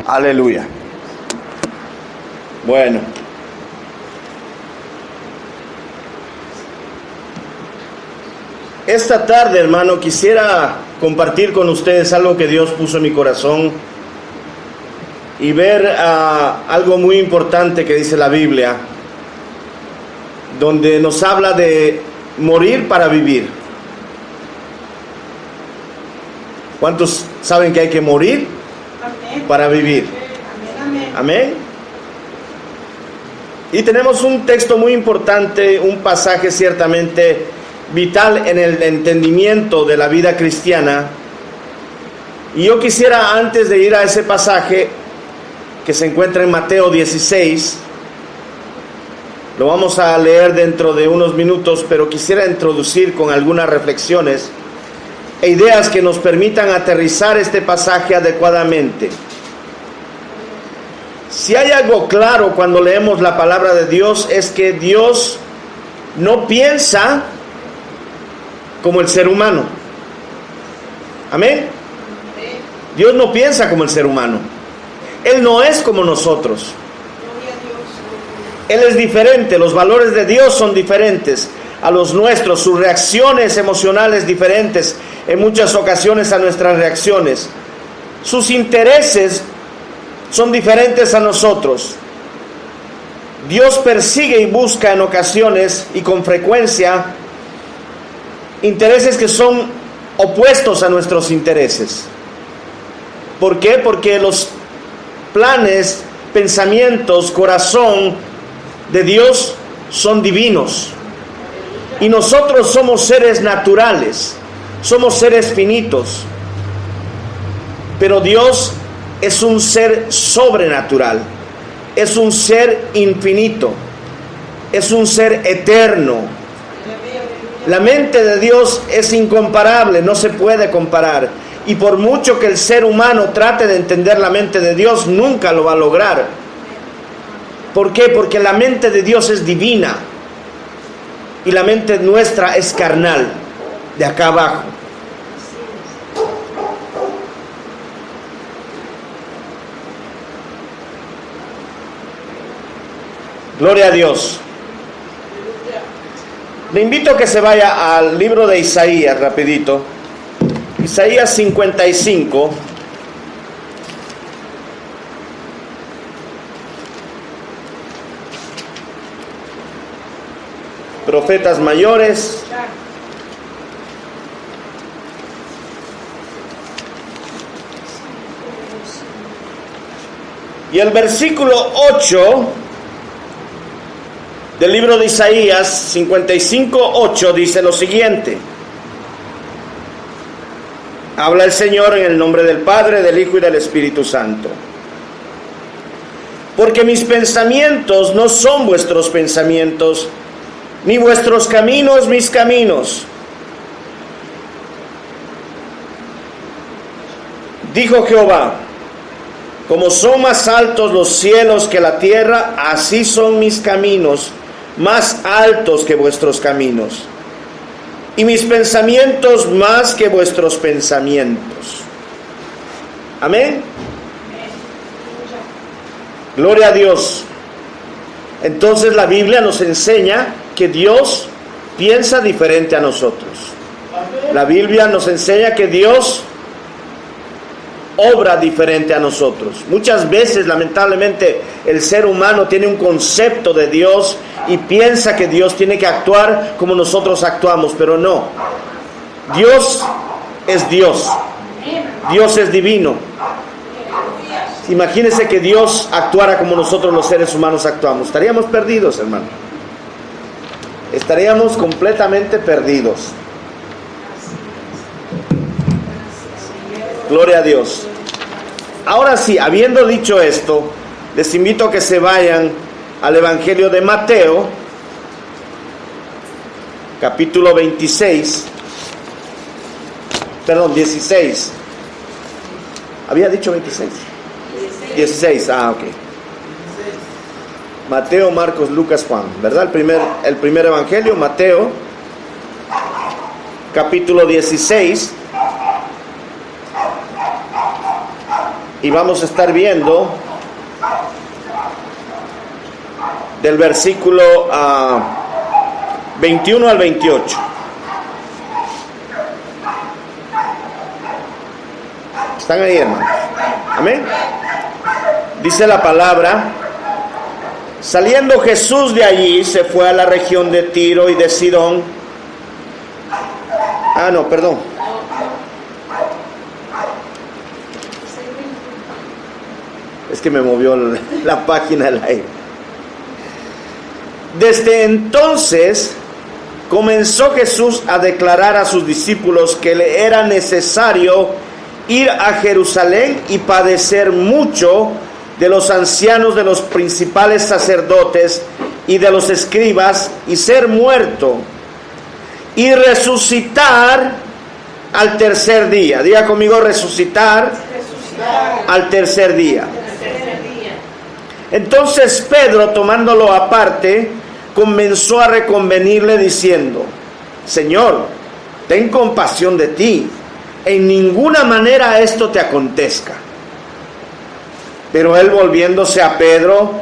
Aleluya. Bueno. Esta tarde, hermano, quisiera compartir con ustedes algo que Dios puso en mi corazón y ver algo muy importante que dice la Biblia, donde nos habla de morir para vivir. ¿Cuántos saben que hay que morir para vivir? Amén. Y tenemos un texto muy importante, un pasaje ciertamente vital en el entendimiento de la vida cristiana. Y yo quisiera, antes de ir a ese pasaje que se encuentra en Mateo 16, lo vamos a leer dentro de unos minutos, pero quisiera introducir con algunas reflexiones e ideas que nos permitan aterrizar este pasaje adecuadamente. Si hay algo claro cuando leemos la palabra de Dios, es que Dios no piensa como el ser humano. Amén. Dios no piensa como el ser humano. Él no es como nosotros. Él es diferente. Los valores de Dios son diferentes a los nuestros. Sus reacciones emocionales diferentes en muchas ocasiones a nuestras reacciones. Sus intereses son diferentes a nosotros. Dios persigue y busca en ocasiones y con frecuencia intereses que son opuestos a nuestros intereses. ¿Por qué? Porque los planes, pensamientos, corazón de Dios son divinos. Y nosotros somos seres naturales, somos seres finitos. Pero Dios es un ser sobrenatural, es un ser infinito, es un ser eterno. La mente de Dios es incomparable, no se puede comparar. Y por mucho que el ser humano trate de entender la mente de Dios, nunca lo va a lograr. ¿Por qué? Porque la mente de Dios es divina y la mente nuestra es carnal, de acá abajo. Gloria a Dios. Le invito a que se vaya al libro de Isaías, rapidito. Isaías 55. Profetas mayores. Y el versículo 8 del libro de Isaías 55:8 dice lo siguiente. Habla el Señor en el nombre del Padre, del Hijo y del Espíritu Santo. Porque mis pensamientos no son vuestros pensamientos, ni vuestros caminos mis caminos. Dijo Jehová, como son más altos los cielos que la tierra, así son mis caminos, más altos que vuestros caminos, y mis pensamientos más que vuestros pensamientos. Amén. Gloria a Dios. Entonces la Biblia nos enseña que Dios piensa diferente a nosotros. La Biblia nos enseña que Dios obra diferente a nosotros. Muchas veces, lamentablemente, el ser humano tiene un concepto de Dios y piensa que Dios tiene que actuar como nosotros actuamos, pero no. Dios es Dios. Dios es divino. Imagínense que Dios actuara como nosotros los seres humanos actuamos. Estaríamos perdidos, hermano. Estaríamos completamente perdidos. Gloria a Dios. Ahora sí, habiendo dicho esto, les invito a que se vayan al Evangelio de Mateo, capítulo 16. 16. ¿Había dicho 26? 16, ok. Mateo, Marcos, Lucas, Juan, ¿verdad? El primer evangelio, Mateo, capítulo 16. Y vamos a estar viendo del versículo 21 al 28. ¿Están ahí, hermanos? Amén. Dice la palabra: saliendo Jesús de allí, se fue a la región de Tiro y de Sidón. Perdón. Es que me movió la página del aire. Desde entonces comenzó Jesús a declarar a sus discípulos que le era necesario ir a Jerusalén y padecer mucho de los ancianos, de los principales sacerdotes y de los escribas, y ser muerto y resucitar al tercer día. Diga conmigo: resucitar al tercer día. Entonces Pedro, tomándolo aparte, comenzó a reconvenirle diciendo: Señor, ten compasión de ti, en ninguna manera esto te acontezca. Pero él, volviéndose a Pedro,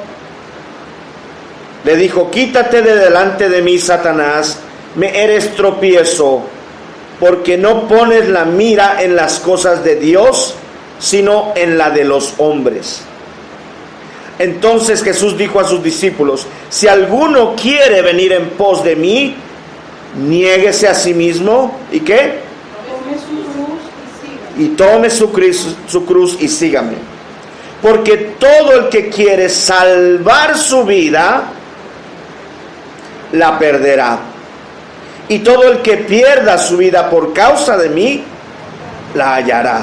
le dijo: quítate de delante de mí, Satanás, me eres tropiezo, porque no pones la mira en las cosas de Dios, sino en la de los hombres. Entonces Jesús dijo a sus discípulos: si alguno quiere venir en pos de mí, niéguese a sí mismo, ¿y qué? Tome su cruz y sígame. Porque todo el que quiere salvar su vida, la perderá. Y todo el que pierda su vida por causa de mí, la hallará.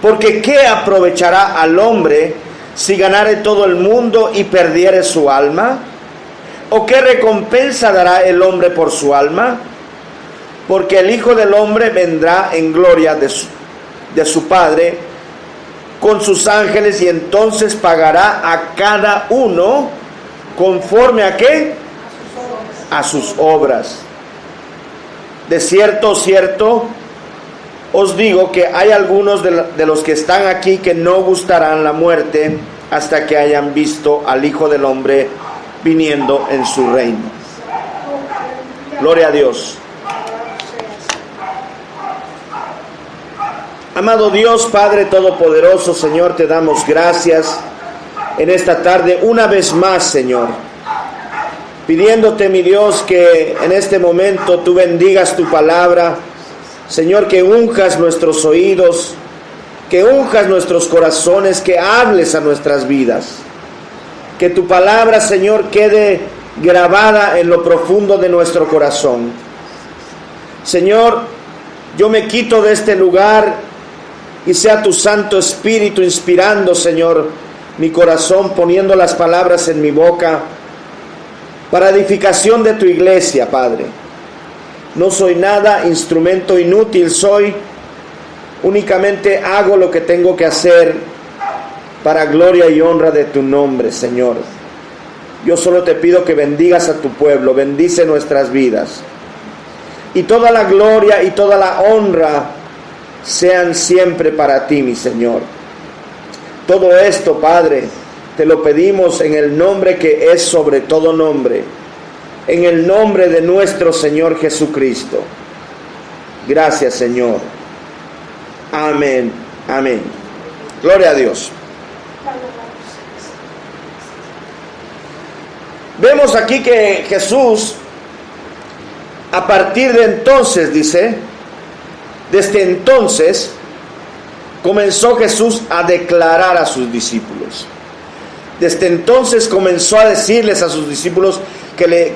Porque ¿qué aprovechará al hombre si ganare todo el mundo y perdiere su alma? ¿O qué recompensa dará el hombre por su alma? Porque el Hijo del Hombre vendrá en gloria de su Padre con sus ángeles, y entonces pagará a cada uno conforme a ¿qué? A sus obras. De cierto, cierto, os digo que hay algunos de los que están aquí que no gustarán la muerte hasta que hayan visto al Hijo del Hombre viniendo en su reino. Gloria a Dios. Amado Dios, Padre Todopoderoso, Señor, te damos gracias en esta tarde una vez más, Señor, pidiéndote, mi Dios, que en este momento tú bendigas tu palabra, Señor, que unjas nuestros oídos, que unjas nuestros corazones, que hables a nuestras vidas, que tu palabra, Señor, quede grabada en lo profundo de nuestro corazón. Señor, yo me quito de este lugar y sea tu Santo Espíritu inspirando, Señor, mi corazón, poniendo las palabras en mi boca para edificación de tu iglesia, Padre. No soy nada, instrumento inútil soy, únicamente hago lo que tengo que hacer para gloria y honra de tu nombre, Señor. Yo solo te pido que bendigas a tu pueblo, bendice nuestras vidas. Y toda la gloria y toda la honra sean siempre para ti, mi Señor. Todo esto, Padre, te lo pedimos en el nombre que es sobre todo nombre, en el nombre de nuestro Señor Jesucristo. Gracias, Señor. Amén, amén. Gloria a Dios. Vemos aquí que Jesús, a partir de entonces, dice, desde entonces, comenzó Jesús a declarar a sus discípulos. Desde entonces comenzó a decirles a sus discípulos que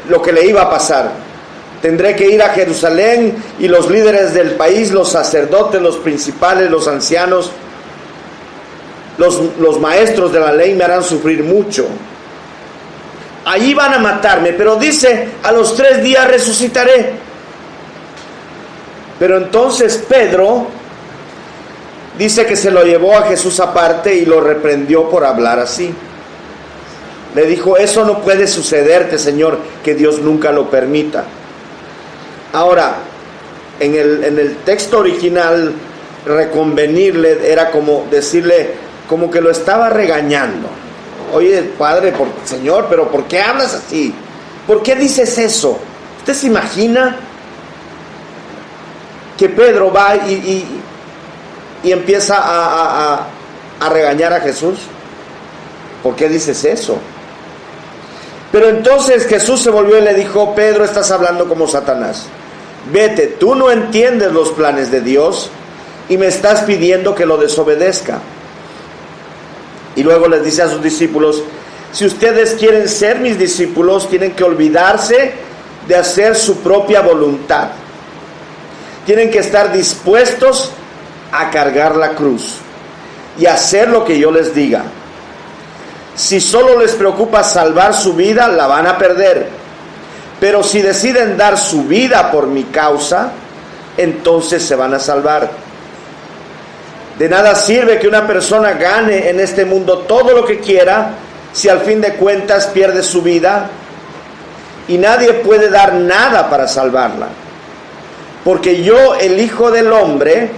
lo que le iba a pasar. Tendré que ir a Jerusalén y los líderes del país, los sacerdotes, los principales, los ancianos, los maestros de la ley me harán sufrir mucho. Allí van a matarme, pero dice, a los 3 días resucitaré. Pero entonces Pedro dice que se lo llevó a Jesús aparte y lo reprendió por hablar así. Le dijo: eso no puede sucederte, Señor, que Dios nunca lo permita. Ahora, en el texto original reconvenirle, era como decirle, como que lo estaba regañando. Oye, padre, Señor, pero ¿por qué hablas así? ¿Por qué dices eso? ¿Usted se imagina que Pedro va y empieza a regañar a Jesús? ¿Por qué dices eso? Pero entonces Jesús se volvió y le dijo: Pedro, estás hablando como Satanás. Vete, tú no entiendes los planes de Dios y me estás pidiendo que lo desobedezca. Y luego les dice a sus discípulos: si ustedes quieren ser mis discípulos, tienen que olvidarse de hacer su propia voluntad. Tienen que estar dispuestos a cargar la cruz y hacer lo que yo les diga. Si solo les preocupa salvar su vida, la van a perder. Pero si deciden dar su vida por mi causa, entonces se van a salvar. De nada sirve que una persona gane en este mundo todo lo que quiera si al fin de cuentas pierde su vida, y nadie puede dar nada para salvarla. Porque yo, el Hijo del Hombre,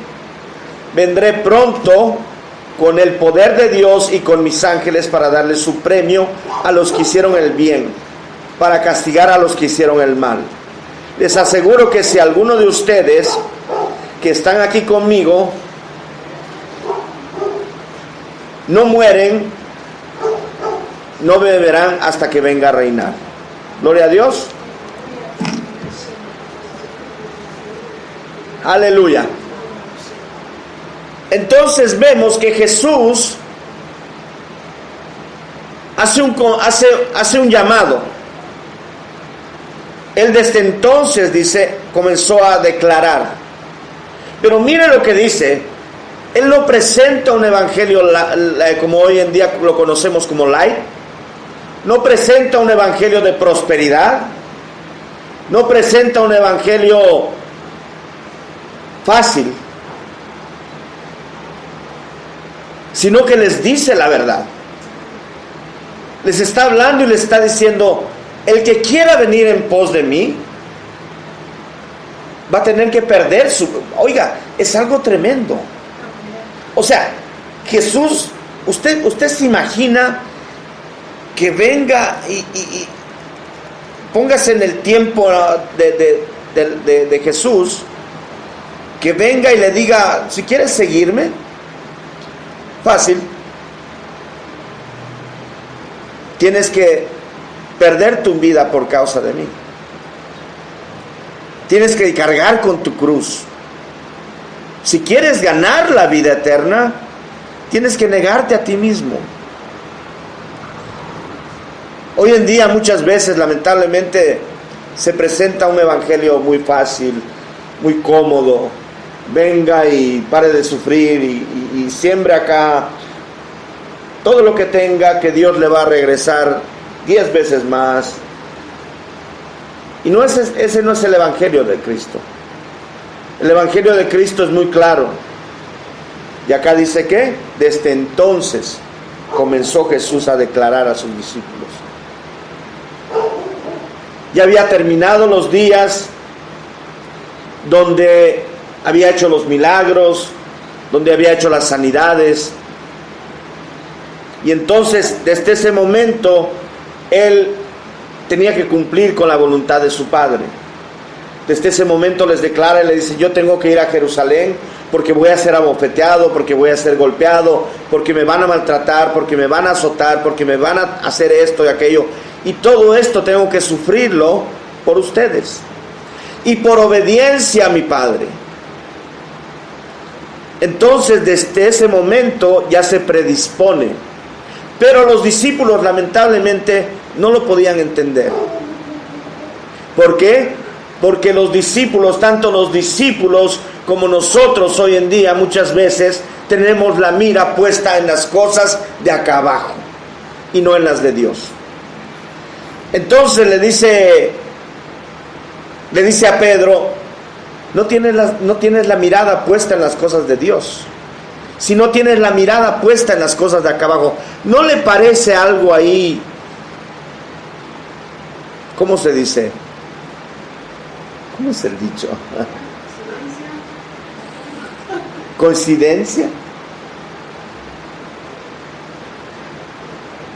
vendré pronto con el poder de Dios y con mis ángeles para darle su premio a los que hicieron el bien, para castigar a los que hicieron el mal. Les aseguro que si alguno de ustedes que están aquí conmigo no mueren, no beberán hasta que venga a reinar. Gloria a Dios. Aleluya. Entonces vemos que Jesús hace un llamado. Él desde entonces, dice, comenzó a declarar. Pero mire lo que dice. Él no presenta un evangelio como hoy en día lo conocemos como light. No presenta un evangelio de prosperidad. No presenta un evangelio fácil, sino que les dice la verdad. Les está hablando y les está diciendo: el que quiera venir en pos de mí va a tener que perder su... Oiga, es algo tremendo. O sea, Jesús, usted se imagina que venga y póngase en el tiempo de Jesús, que venga y le diga: si quieres seguirme, fácil, tienes que perder tu vida por causa de mí. Tienes que cargar con tu cruz. Si quieres ganar la vida eterna, tienes que negarte a ti mismo. Hoy en día muchas veces, lamentablemente, se presenta un evangelio muy fácil, muy cómodo. Venga y pare de sufrir y siembre acá todo lo que tenga, que Dios le va a regresar 10 veces más. Y ese no es el evangelio de Cristo. El evangelio de Cristo es muy claro. Y acá dice que desde entonces comenzó Jesús a declarar a sus discípulos. Ya había terminado los días donde había hecho los milagros, donde había hecho las sanidades. Y entonces, desde ese momento, Él tenía que cumplir con la voluntad de su Padre. Desde ese momento les declara y le dice: yo tengo que ir a Jerusalén porque voy a ser abofeteado, porque voy a ser golpeado, porque me van a maltratar, porque me van a azotar, porque me van a hacer esto y aquello. Y todo esto tengo que sufrirlo por ustedes. Y por obediencia a mi Padre. Entonces, desde ese momento ya se predispone. Pero los discípulos, lamentablemente, no lo podían entender. ¿Por qué? Porque los discípulos, tanto los discípulos como nosotros hoy en día, muchas veces tenemos la mira puesta en las cosas de acá abajo y no en las de Dios. Entonces le dice a Pedro: no tienes la mirada puesta en las cosas de Dios, si no tienes la mirada puesta en las cosas de acá abajo. ¿No le parece algo ahí? ¿Cómo se dice? ¿Cómo es el dicho? ¿Coincidencia?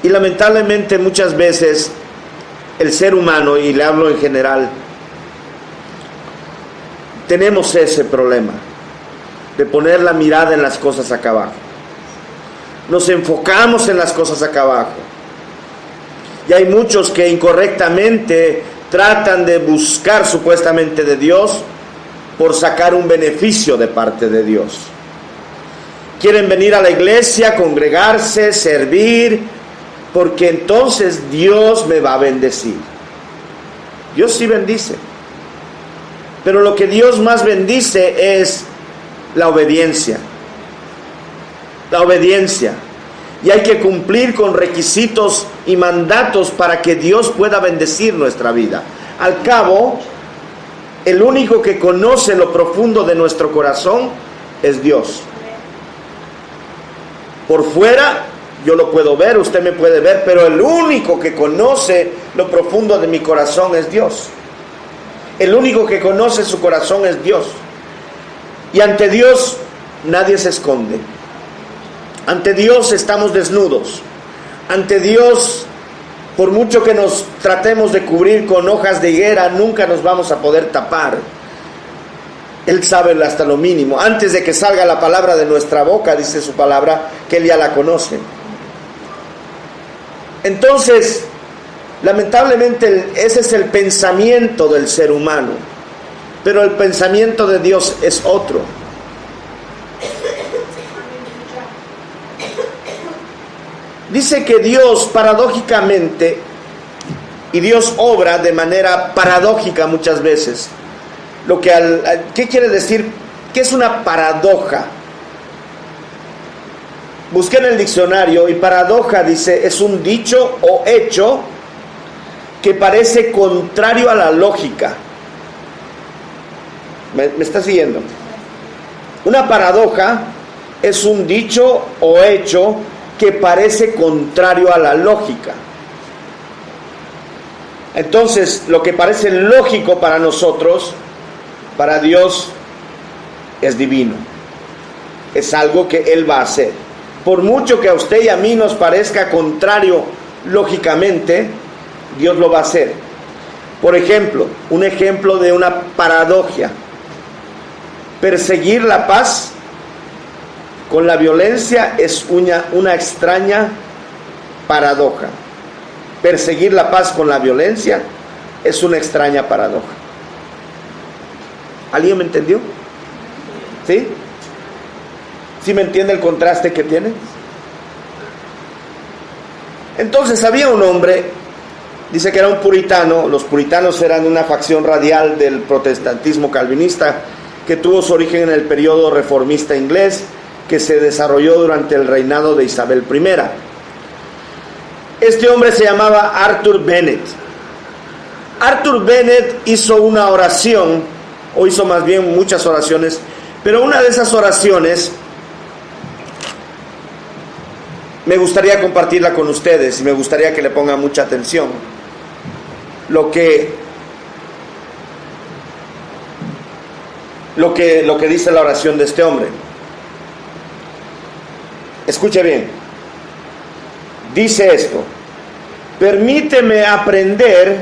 Y lamentablemente muchas veces el ser humano, y le hablo en general, tenemos ese problema de poner la mirada en las cosas acá abajo. Nos enfocamos en las cosas acá abajo. Y hay muchos que incorrectamente tratan de buscar supuestamente de Dios por sacar un beneficio de parte de Dios. Quieren venir a la iglesia, congregarse, servir, porque entonces Dios me va a bendecir. Dios sí bendice. Pero lo que Dios más bendice es la obediencia. La obediencia. Y hay que cumplir con requisitos y mandatos para que Dios pueda bendecir nuestra vida. Al cabo, el único que conoce lo profundo de nuestro corazón es Dios. Por fuera yo lo puedo ver, usted me puede ver, pero el único que conoce lo profundo de mi corazón es Dios. El único que conoce su corazón es Dios. Y ante Dios nadie se esconde. Ante Dios estamos desnudos. Ante Dios, por mucho que nos tratemos de cubrir con hojas de higuera, nunca nos vamos a poder tapar. Él sabe hasta lo mínimo. Antes de que salga la palabra de nuestra boca, dice su palabra, que Él ya la conoce. Entonces, lamentablemente, ese es el pensamiento del ser humano. Pero el pensamiento de Dios es otro. Dice que Dios paradójicamente, y Dios obra de manera paradójica muchas veces. ¿Qué quiere decir? ¿Qué es una paradoja? Busqué en el diccionario y paradoja dice, es un dicho o hecho que parece contrario a la lógica. ¿Me está siguiendo? Una paradoja es un dicho o hecho que parece contrario a la lógica. Entonces, lo que parece lógico para nosotros, para Dios es divino. Es algo que Él va a hacer. Por mucho que a usted y a mí nos parezca contrario lógicamente, Dios lo va a hacer. Por ejemplo, un ejemplo de una paradoja. Perseguir la paz con la violencia es una extraña paradoja. Perseguir la paz con la violencia es una extraña paradoja. ¿Alguien me entendió? ¿Sí? ¿Sí me entiende el contraste que tiene? Entonces había un hombre, dice que era un puritano. Los puritanos eran una facción radial del protestantismo calvinista que tuvo su origen en el periodo reformista inglés, que se desarrolló durante el reinado de Isabel I. Este hombre se llamaba Arthur Bennett. Arthur Bennett hizo una oración, o hizo más bien muchas oraciones, pero una de esas oraciones me gustaría compartirla con ustedes y me gustaría que le pongan mucha atención. Lo que dice la oración de este hombre. Escuche bien. Dice esto: permíteme aprender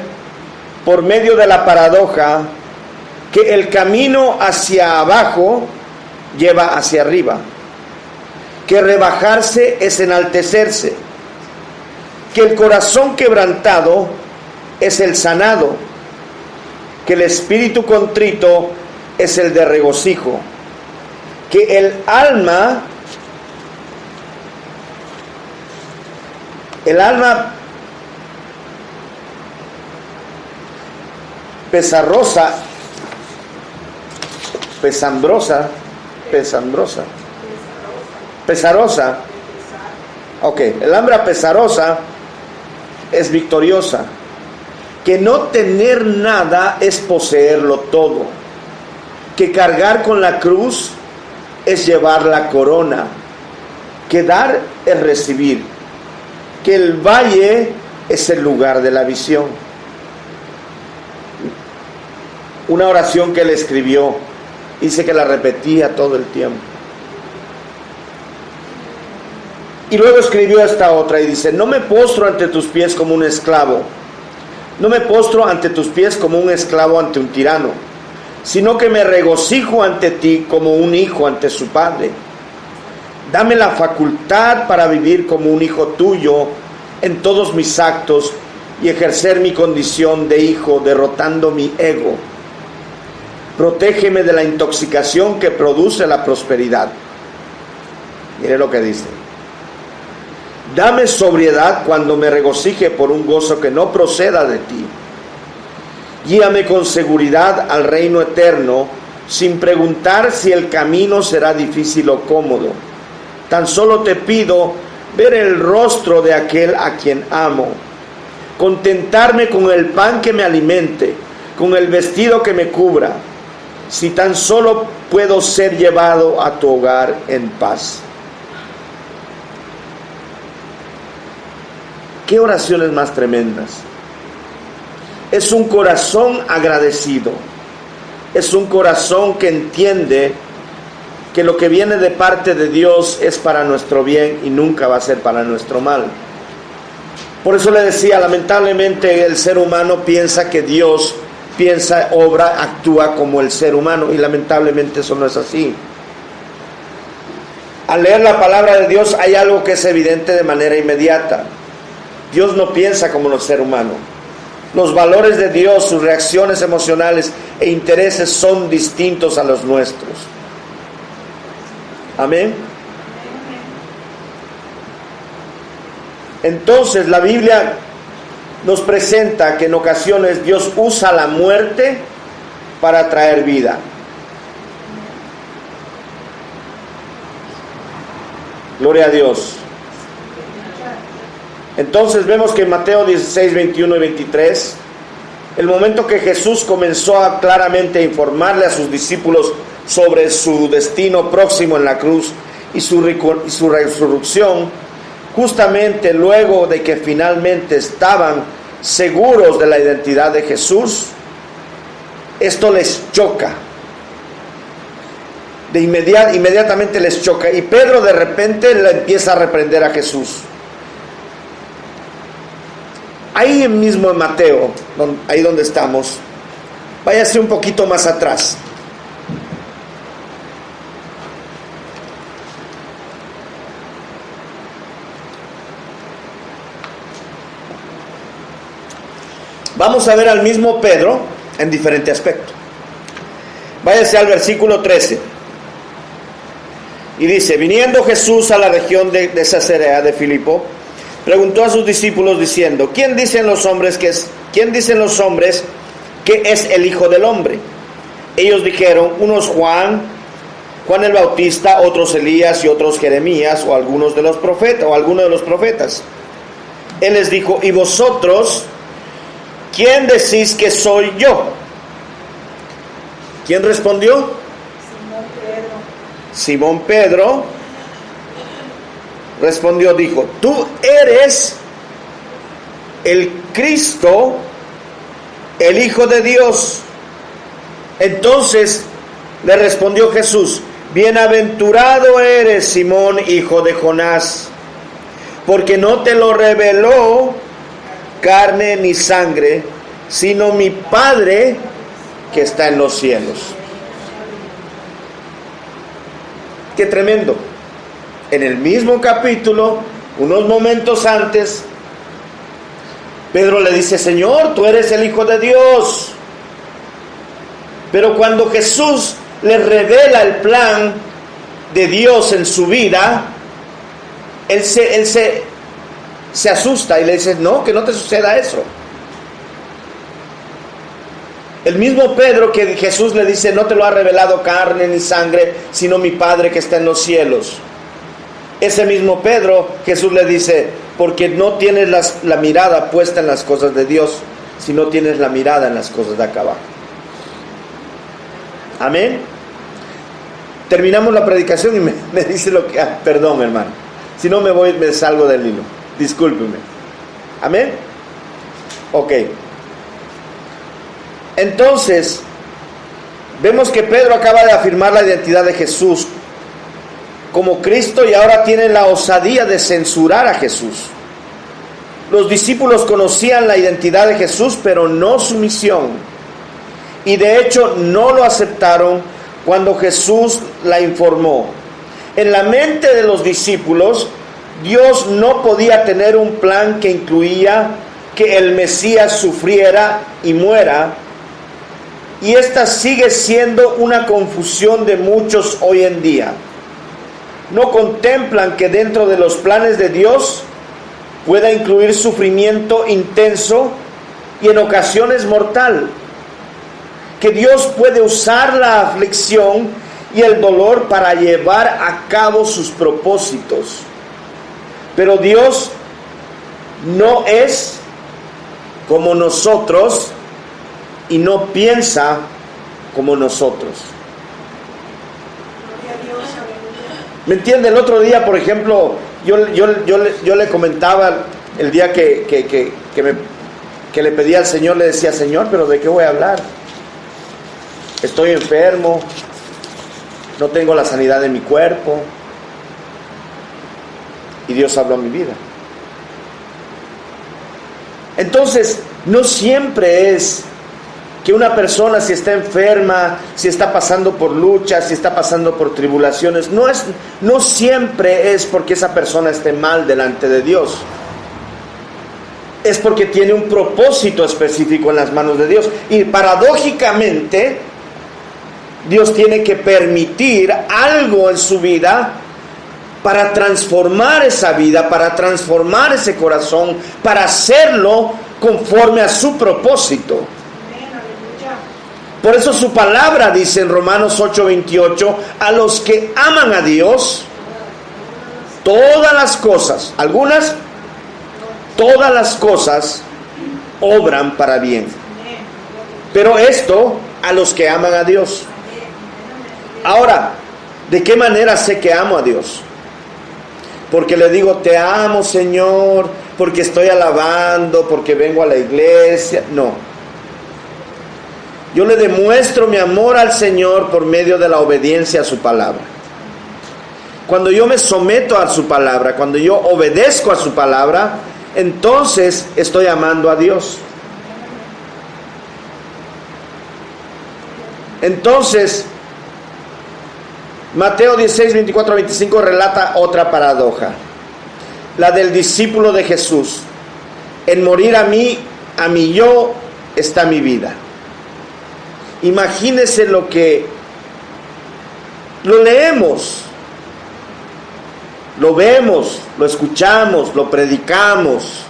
por medio de la paradoja que el camino hacia abajo lleva hacia arriba, que rebajarse es enaltecerse, que el corazón quebrantado es el sanado, que el espíritu contrito es el de regocijo, que el alma pesarosa, ok, el alma pesarosa es victoriosa, que no tener nada es poseerlo todo, que cargar con la cruz es llevar la corona, que dar es recibir, que el valle es el lugar de la visión. Una oración que él escribió, dice que la repetía todo el tiempo. Y luego escribió esta otra y dice: no me postro ante tus pies como un esclavo, no me postro ante tus pies como un esclavo ante un tirano, sino que me regocijo ante ti como un hijo ante su padre. Dame la facultad para vivir como un hijo tuyo en todos mis actos y ejercer mi condición de hijo, derrotando mi ego. Protégeme de la intoxicación que produce la prosperidad. Mire lo que dice: dame sobriedad cuando me regocije por un gozo que no proceda de ti. Guíame con seguridad al reino eterno, sin preguntar si el camino será difícil o cómodo. Tan solo te pido ver el rostro de aquel a quien amo, contentarme con el pan que me alimente, con el vestido que me cubra, si tan solo puedo ser llevado a tu hogar en paz. Qué oraciones más tremendas. Es un corazón agradecido, es un corazón que entiende que lo que viene de parte de Dios es para nuestro bien y nunca va a ser para nuestro mal. Por eso le decía, lamentablemente el ser humano piensa que Dios piensa, obra, actúa como el ser humano, y lamentablemente eso no es así. Al leer la palabra de Dios hay algo que es evidente de manera inmediata. Dios no piensa como el ser humano. Los valores de Dios, sus reacciones emocionales e intereses son distintos a los nuestros. Amén. Entonces la Biblia nos presenta que en ocasiones Dios usa la muerte para traer vida. Gloria a Dios. Entonces vemos que en Mateo 16, 21 y 23, el momento que Jesús comenzó a claramente informarle a sus discípulos sobre su destino próximo en la cruz y su resurrección, justamente luego de que finalmente estaban seguros de la identidad de Jesús, esto les choca. Inmediatamente les choca, y Pedro de repente le empieza a reprender a Jesús. Ahí mismo en Mateo, ahí donde estamos, váyase un poquito más atrás. Vamos a ver al mismo Pedro en diferente aspecto. Váyase al versículo 13. Y dice: viniendo Jesús a la región de Cesarea de Filipo, preguntó a sus discípulos diciendo: ¿Quién dicen los hombres que es el Hijo del Hombre? Ellos dijeron: unos Juan el Bautista, otros Elías y otros Jeremías o algunos de los profetas. Él les dijo: ¿y vosotros quién decís que soy yo? ¿Quién respondió? Simón Pedro respondió, dijo: tú eres el Cristo, el Hijo de Dios. Entonces le respondió Jesús: bienaventurado eres, Simón, hijo de Jonás, porque no te lo reveló carne ni sangre, sino mi Padre que está en los cielos. Qué tremendo. En el mismo capítulo, unos momentos antes, Pedro le dice: Señor, tú eres el Hijo de Dios. Pero cuando Jesús le revela el plan de Dios en su vida, él se asusta y le dice: no, que no te suceda eso. El mismo Pedro que Jesús le dice: no te lo ha revelado carne ni sangre, sino mi Padre que está en los cielos. Ese mismo Pedro, Jesús le dice: porque no tienes la mirada puesta en las cosas de Dios, sino tienes la mirada en las cosas de acá abajo. Amén. Terminamos la predicación y me dice lo que... perdón, hermano. Si no me salgo del hilo. Discúlpeme. Amén. Ok. Entonces, vemos que Pedro acaba de afirmar la identidad de Jesús como Cristo y ahora tienen la osadía de censurar a Jesús. Los discípulos conocían la identidad de Jesús, pero no su misión. Y de hecho no lo aceptaron cuando Jesús la informó. En la mente de los discípulos, Dios no podía tener un plan que incluía que el Mesías sufriera y muera. Y esta sigue siendo una confusión de muchos hoy en día. No contemplan que dentro de los planes de Dios pueda incluir sufrimiento intenso y en ocasiones mortal. Que Dios puede usar la aflicción y el dolor para llevar a cabo sus propósitos. Pero Dios no es como nosotros y no piensa como nosotros. ¿Me entiende? El otro día, por ejemplo, yo le comentaba el día que le pedía al Señor, le decía: Señor, ¿pero de qué voy a hablar? Estoy enfermo, no tengo la sanidad de mi cuerpo. Y Dios habló a mi vida. Entonces, no siempre es que una persona, si está enferma, si está pasando por luchas, si está pasando por tribulaciones, no siempre es porque esa persona esté mal delante de Dios. Es porque tiene un propósito específico en las manos de Dios. Y paradójicamente, Dios tiene que permitir algo en su vida para transformar esa vida, para transformar ese corazón, para hacerlo conforme a su propósito. Por eso su palabra dice en Romanos 8:28, a los que aman a Dios, todas las cosas, algunas, todas las cosas obran para bien. Pero esto a los que aman a Dios. Ahora, ¿de qué manera sé que amo a Dios? Porque le digo: te amo, Señor, porque estoy alabando, porque vengo a la iglesia. No. Yo le demuestro mi amor al Señor por medio de la obediencia a su palabra. Cuando yo me someto a su palabra, cuando yo obedezco a su palabra, entonces estoy amando a Dios. Entonces, Mateo 16, 24 a 25 relata otra paradoja, la del discípulo de Jesús. En morir a mi yo está mi vida. Imagínese lo leemos, lo vemos, lo escuchamos, lo predicamos,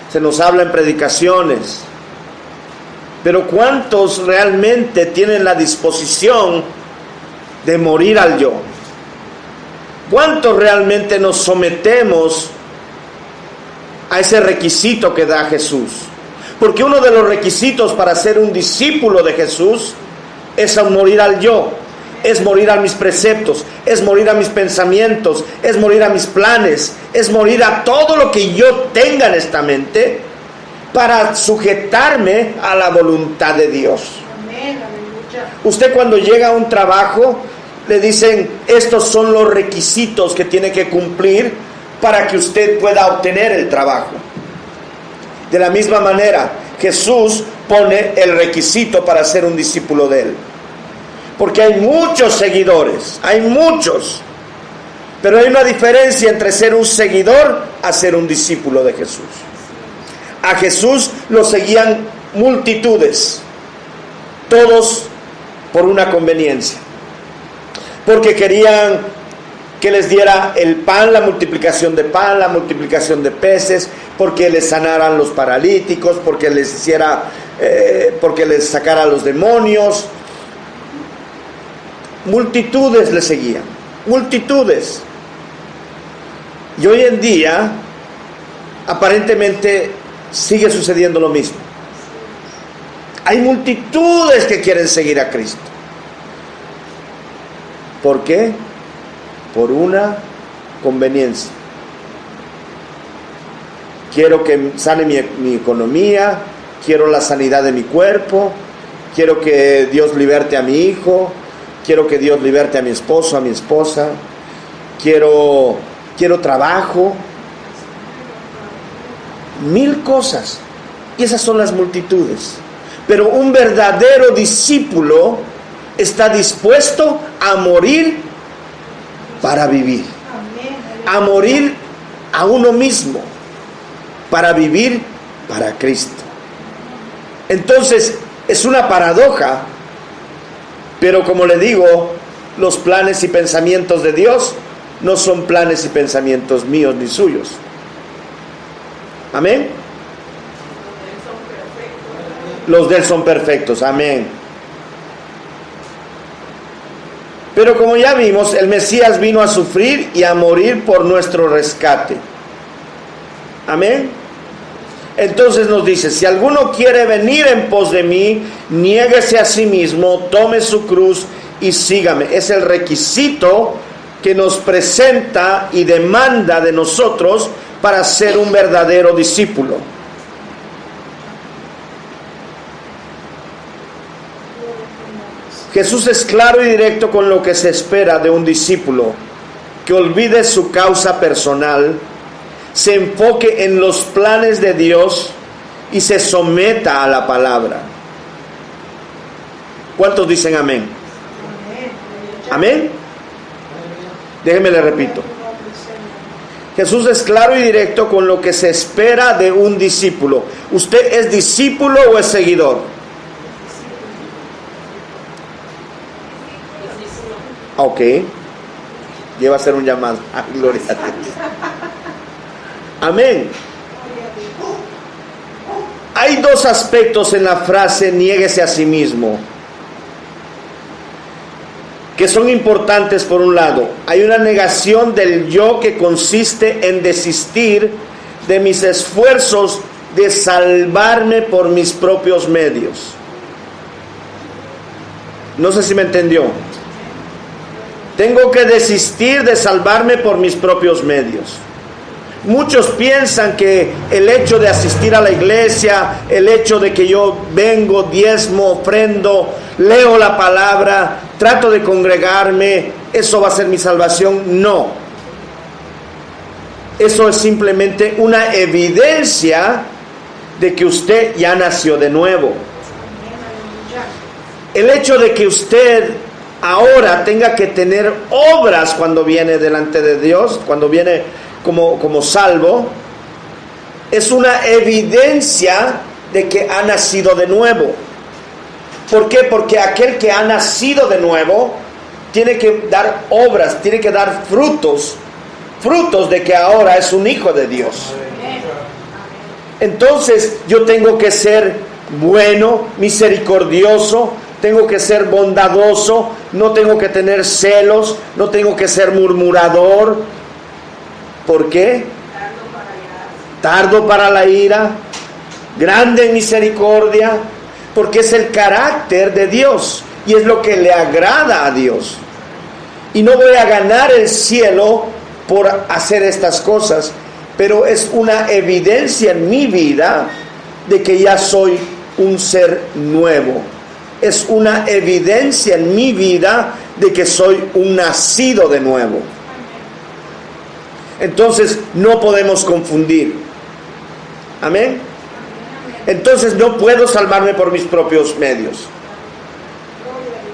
se nos habla en predicaciones. Pero ¿cuántos realmente tienen la disposición de morir al yo? ¿Cuántos realmente nos sometemos a ese requisito que da Jesús? Porque uno de los requisitos para ser un discípulo de Jesús es morir al yo, es morir a mis preceptos, es morir a mis pensamientos, es morir a mis planes, es morir a todo lo que yo tenga en esta mente para sujetarme a la voluntad de Dios. Amén, aleluya. Usted cuando llega a un trabajo le dicen: estos son los requisitos que tiene que cumplir para que usted pueda obtener el trabajo. De la misma manera, Jesús pone el requisito para ser un discípulo de Él. Porque hay muchos seguidores, hay muchos. Pero hay una diferencia entre ser un seguidor a ser un discípulo de Jesús. A Jesús lo seguían multitudes, todos por una conveniencia. Porque querían que les diera el pan, la multiplicación de pan, la multiplicación de peces, porque les sanaran los paralíticos, porque les sacara a los demonios. Multitudes le seguían, multitudes. Y hoy en día, aparentemente, sigue sucediendo lo mismo. Hay multitudes que quieren seguir a Cristo. ¿Por qué? Por una conveniencia. Quiero que sane mi economía, quiero la sanidad de mi cuerpo, quiero que Dios liberte a mi hijo, quiero que Dios liberte a mi esposo, a mi esposa. quiero trabajo, 1000 cosas. Y esas son las multitudes. Pero un verdadero discípulo está dispuesto a morir para vivir. A morir a uno mismo para vivir para Cristo. Entonces, es una paradoja, pero como le digo, los planes y pensamientos de Dios no son planes y pensamientos míos ni suyos. Amén. Los de Él son perfectos. Amén. Pero como ya vimos, el Mesías vino a sufrir y a morir por nuestro rescate. Amén. Entonces nos dice, si alguno quiere venir en pos de mí, niéguese a sí mismo, tome su cruz y sígame. Es el requisito que nos presenta y demanda de nosotros para ser un verdadero discípulo. Jesús es claro y directo con lo que se espera de un discípulo, que olvide su causa personal, se enfoque en los planes de Dios y se someta a la palabra. ¿Cuántos dicen amén? ¿Amén? Déjenme le repito. Jesús es claro y directo con lo que se espera de un discípulo. ¿Usted es discípulo o es seguidor? Ok. Lleva a ser un llamado. Gloria a Dios. Amén. Hay dos aspectos en la frase niéguese a sí mismo que son importantes. Por un lado, hay una negación del yo que consiste en desistir de mis esfuerzos de salvarme por mis propios medios. No sé si me entendió. Tengo que desistir de salvarme por mis propios medios. Muchos piensan que el hecho de asistir a la iglesia, el hecho de que yo vengo, diezmo, ofrendo, leo la palabra, trato de congregarme, eso va a ser mi salvación. No. Eso es simplemente una evidencia de que usted ya nació de nuevo. El hecho de que usted ahora tenga que tener obras cuando viene delante de Dios, cuando viene como salvo, es una evidencia de que ha nacido de nuevo. ¿Por qué? Porque aquel que ha nacido de nuevo tiene que dar obras, tiene que dar frutos de que ahora es un hijo de Dios. Entonces yo tengo que ser bueno, misericordioso, tengo que ser bondadoso, no tengo que tener celos, no tengo que ser murmurador. ¿Por qué? Tardo para la ira, grande en misericordia, porque es el carácter de Dios y es lo que le agrada a Dios. Y no voy a ganar el cielo por hacer estas cosas, pero es una evidencia en mi vida de que ya soy un ser nuevo. Es una evidencia en mi vida de que soy un nacido de nuevo. Entonces no podemos confundir. Amén. Entonces no puedo salvarme por mis propios medios.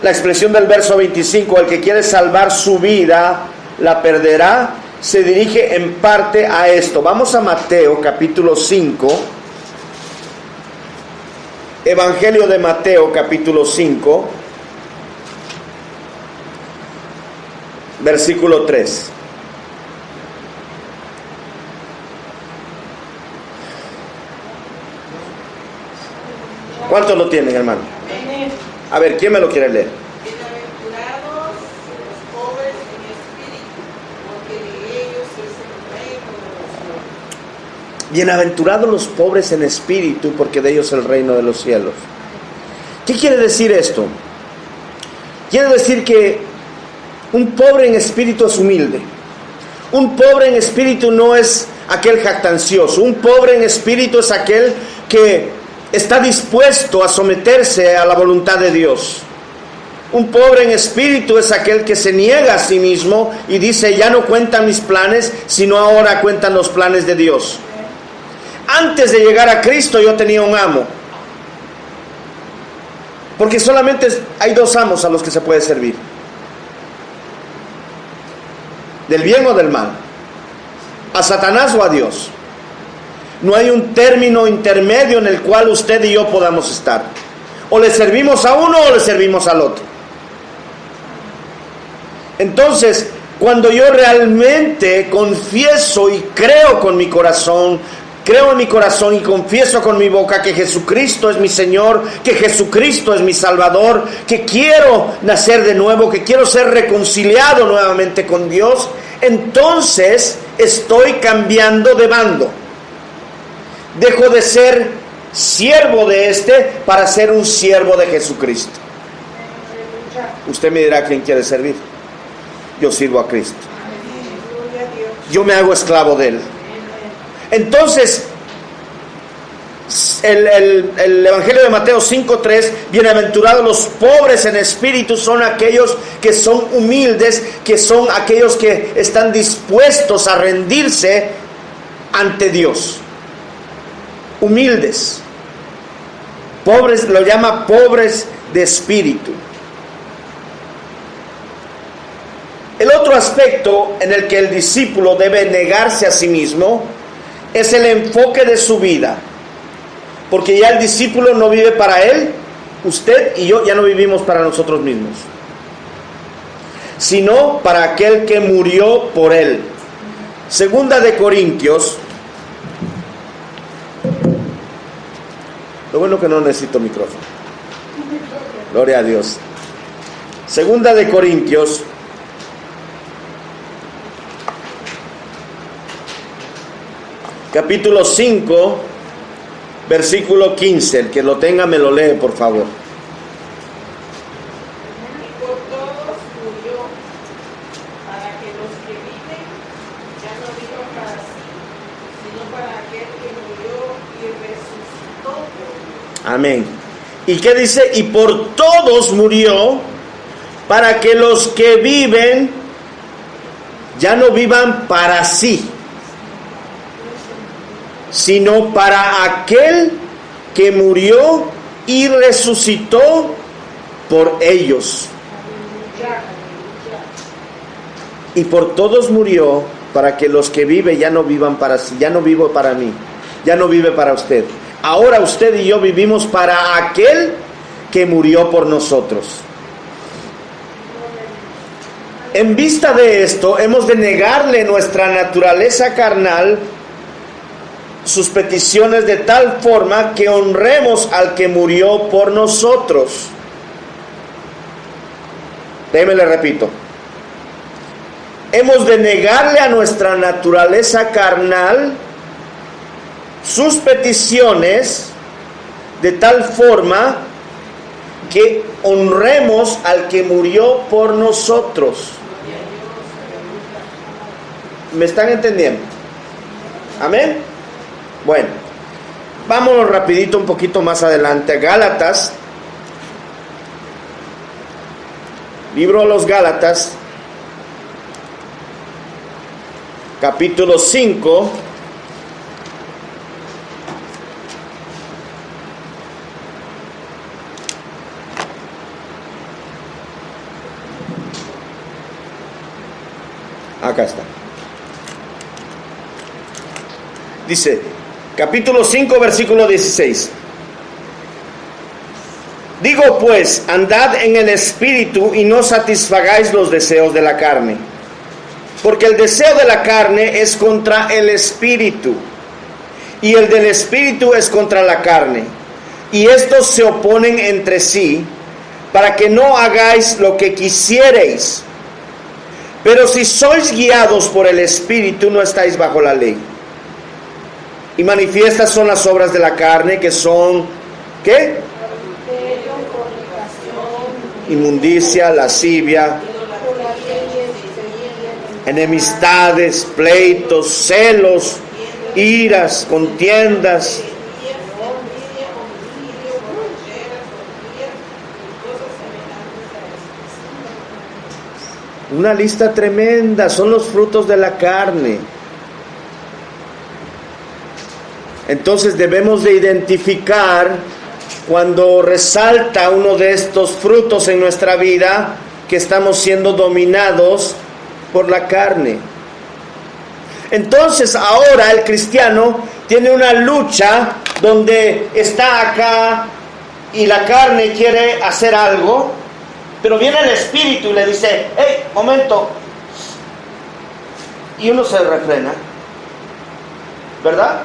La expresión del verso 25, el que quiere salvar su vida, la perderá, se dirige en parte a esto. Vamos a Mateo capítulo 5. Evangelio de Mateo capítulo 5, versículo 3. ¿Cuántos lo tienen, hermano? A ver, ¿quién me lo quiere leer? Bienaventurados los pobres en espíritu, porque de ellos es el reino de los cielos. Bienaventurados los pobres en espíritu, porque de ellos es el reino de los cielos. ¿Qué quiere decir esto? Quiere decir que un pobre en espíritu es humilde. Un pobre en espíritu no es aquel jactancioso. Un pobre en espíritu es aquel que está dispuesto a someterse a la voluntad de Dios. Un pobre en espíritu es aquel que se niega a sí mismo y dice, ya no cuentan mis planes, sino ahora cuentan los planes de Dios. Antes de llegar a Cristo yo tenía un amo. Porque solamente hay dos amos a los que se puede servir. Del bien o del mal. A Satanás o a Dios. No hay un término intermedio en el cual usted y yo podamos estar. O le servimos a uno o le servimos al otro. Entonces, cuando yo realmente confieso y creo con mi corazón, creo en mi corazón y confieso con mi boca que Jesucristo es mi Señor, que Jesucristo es mi Salvador, que quiero nacer de nuevo, que quiero ser reconciliado nuevamente con Dios, entonces estoy cambiando de bando. Dejo de ser siervo de para ser un siervo de Jesucristo. Usted me dirá quién quiere servir. Yo sirvo a Cristo. Yo me hago esclavo de Él. Entonces, el Evangelio de Mateo 5:3, bienaventurados los pobres en espíritu, son aquellos que son humildes, que son aquellos que están dispuestos a rendirse ante Dios. Humildes. Pobres, lo llama pobres de espíritu. El otro aspecto en el que el discípulo debe negarse a sí mismo es el enfoque de su vida. Porque ya el discípulo no vive para él, usted y yo ya no vivimos para nosotros mismos, sino para aquel que murió por él. Segunda de Corintios. Lo bueno que no necesito micrófono. Gloria a Dios. Segunda de Corintios. Capítulo 5, versículo 15. El que lo tenga me lo lee, por favor. Y por todos murió, para que los que viven ya no vivan para sí, sino para aquel que murió y resucitó por ellos. Amén. ¿Y qué dice? Y por todos murió, para que los que viven ya no vivan para sí, sino para aquel que murió y resucitó por ellos. Y por todos murió, para que los que viven ya no vivan para sí. Ya no vivo para mí, ya no vive para usted. Ahora usted y yo vivimos para aquel que murió por nosotros. En vista de esto, hemos de negarle nuestra naturaleza carnal, sus peticiones, de tal forma que honremos al que murió por nosotros. Déjeme le repito. Hemos de negarle a nuestra naturaleza carnal sus peticiones de tal forma que honremos al que murió por nosotros. ¿Me están entendiendo? Amén. Bueno, vámonos rapidito un poquito más adelante a Gálatas. Libro de los Gálatas, capítulo 5. Acá está. Dice, capítulo 5, versículo 16. Digo pues, andad en el espíritu y no satisfagáis los deseos de la carne. Porque el deseo de la carne es contra el espíritu, y el del espíritu es contra la carne. Y estos se oponen entre sí, para que no hagáis lo que quisiereis. Pero si sois guiados por el espíritu, no estáis bajo la ley. Y manifiestas son las obras de la carne, que son, ¿qué? Inmundicia, lascivia, enemistades, pleitos, celos, iras, contiendas, Una lista tremenda, son los frutos de la carne. Entonces debemos de identificar cuando resalta uno de estos frutos en nuestra vida que estamos siendo dominados por la carne. Entonces ahora el cristiano tiene una lucha donde está acá y la carne quiere hacer algo, pero viene el espíritu y le dice, hey, momento, y uno se refrena, ¿verdad?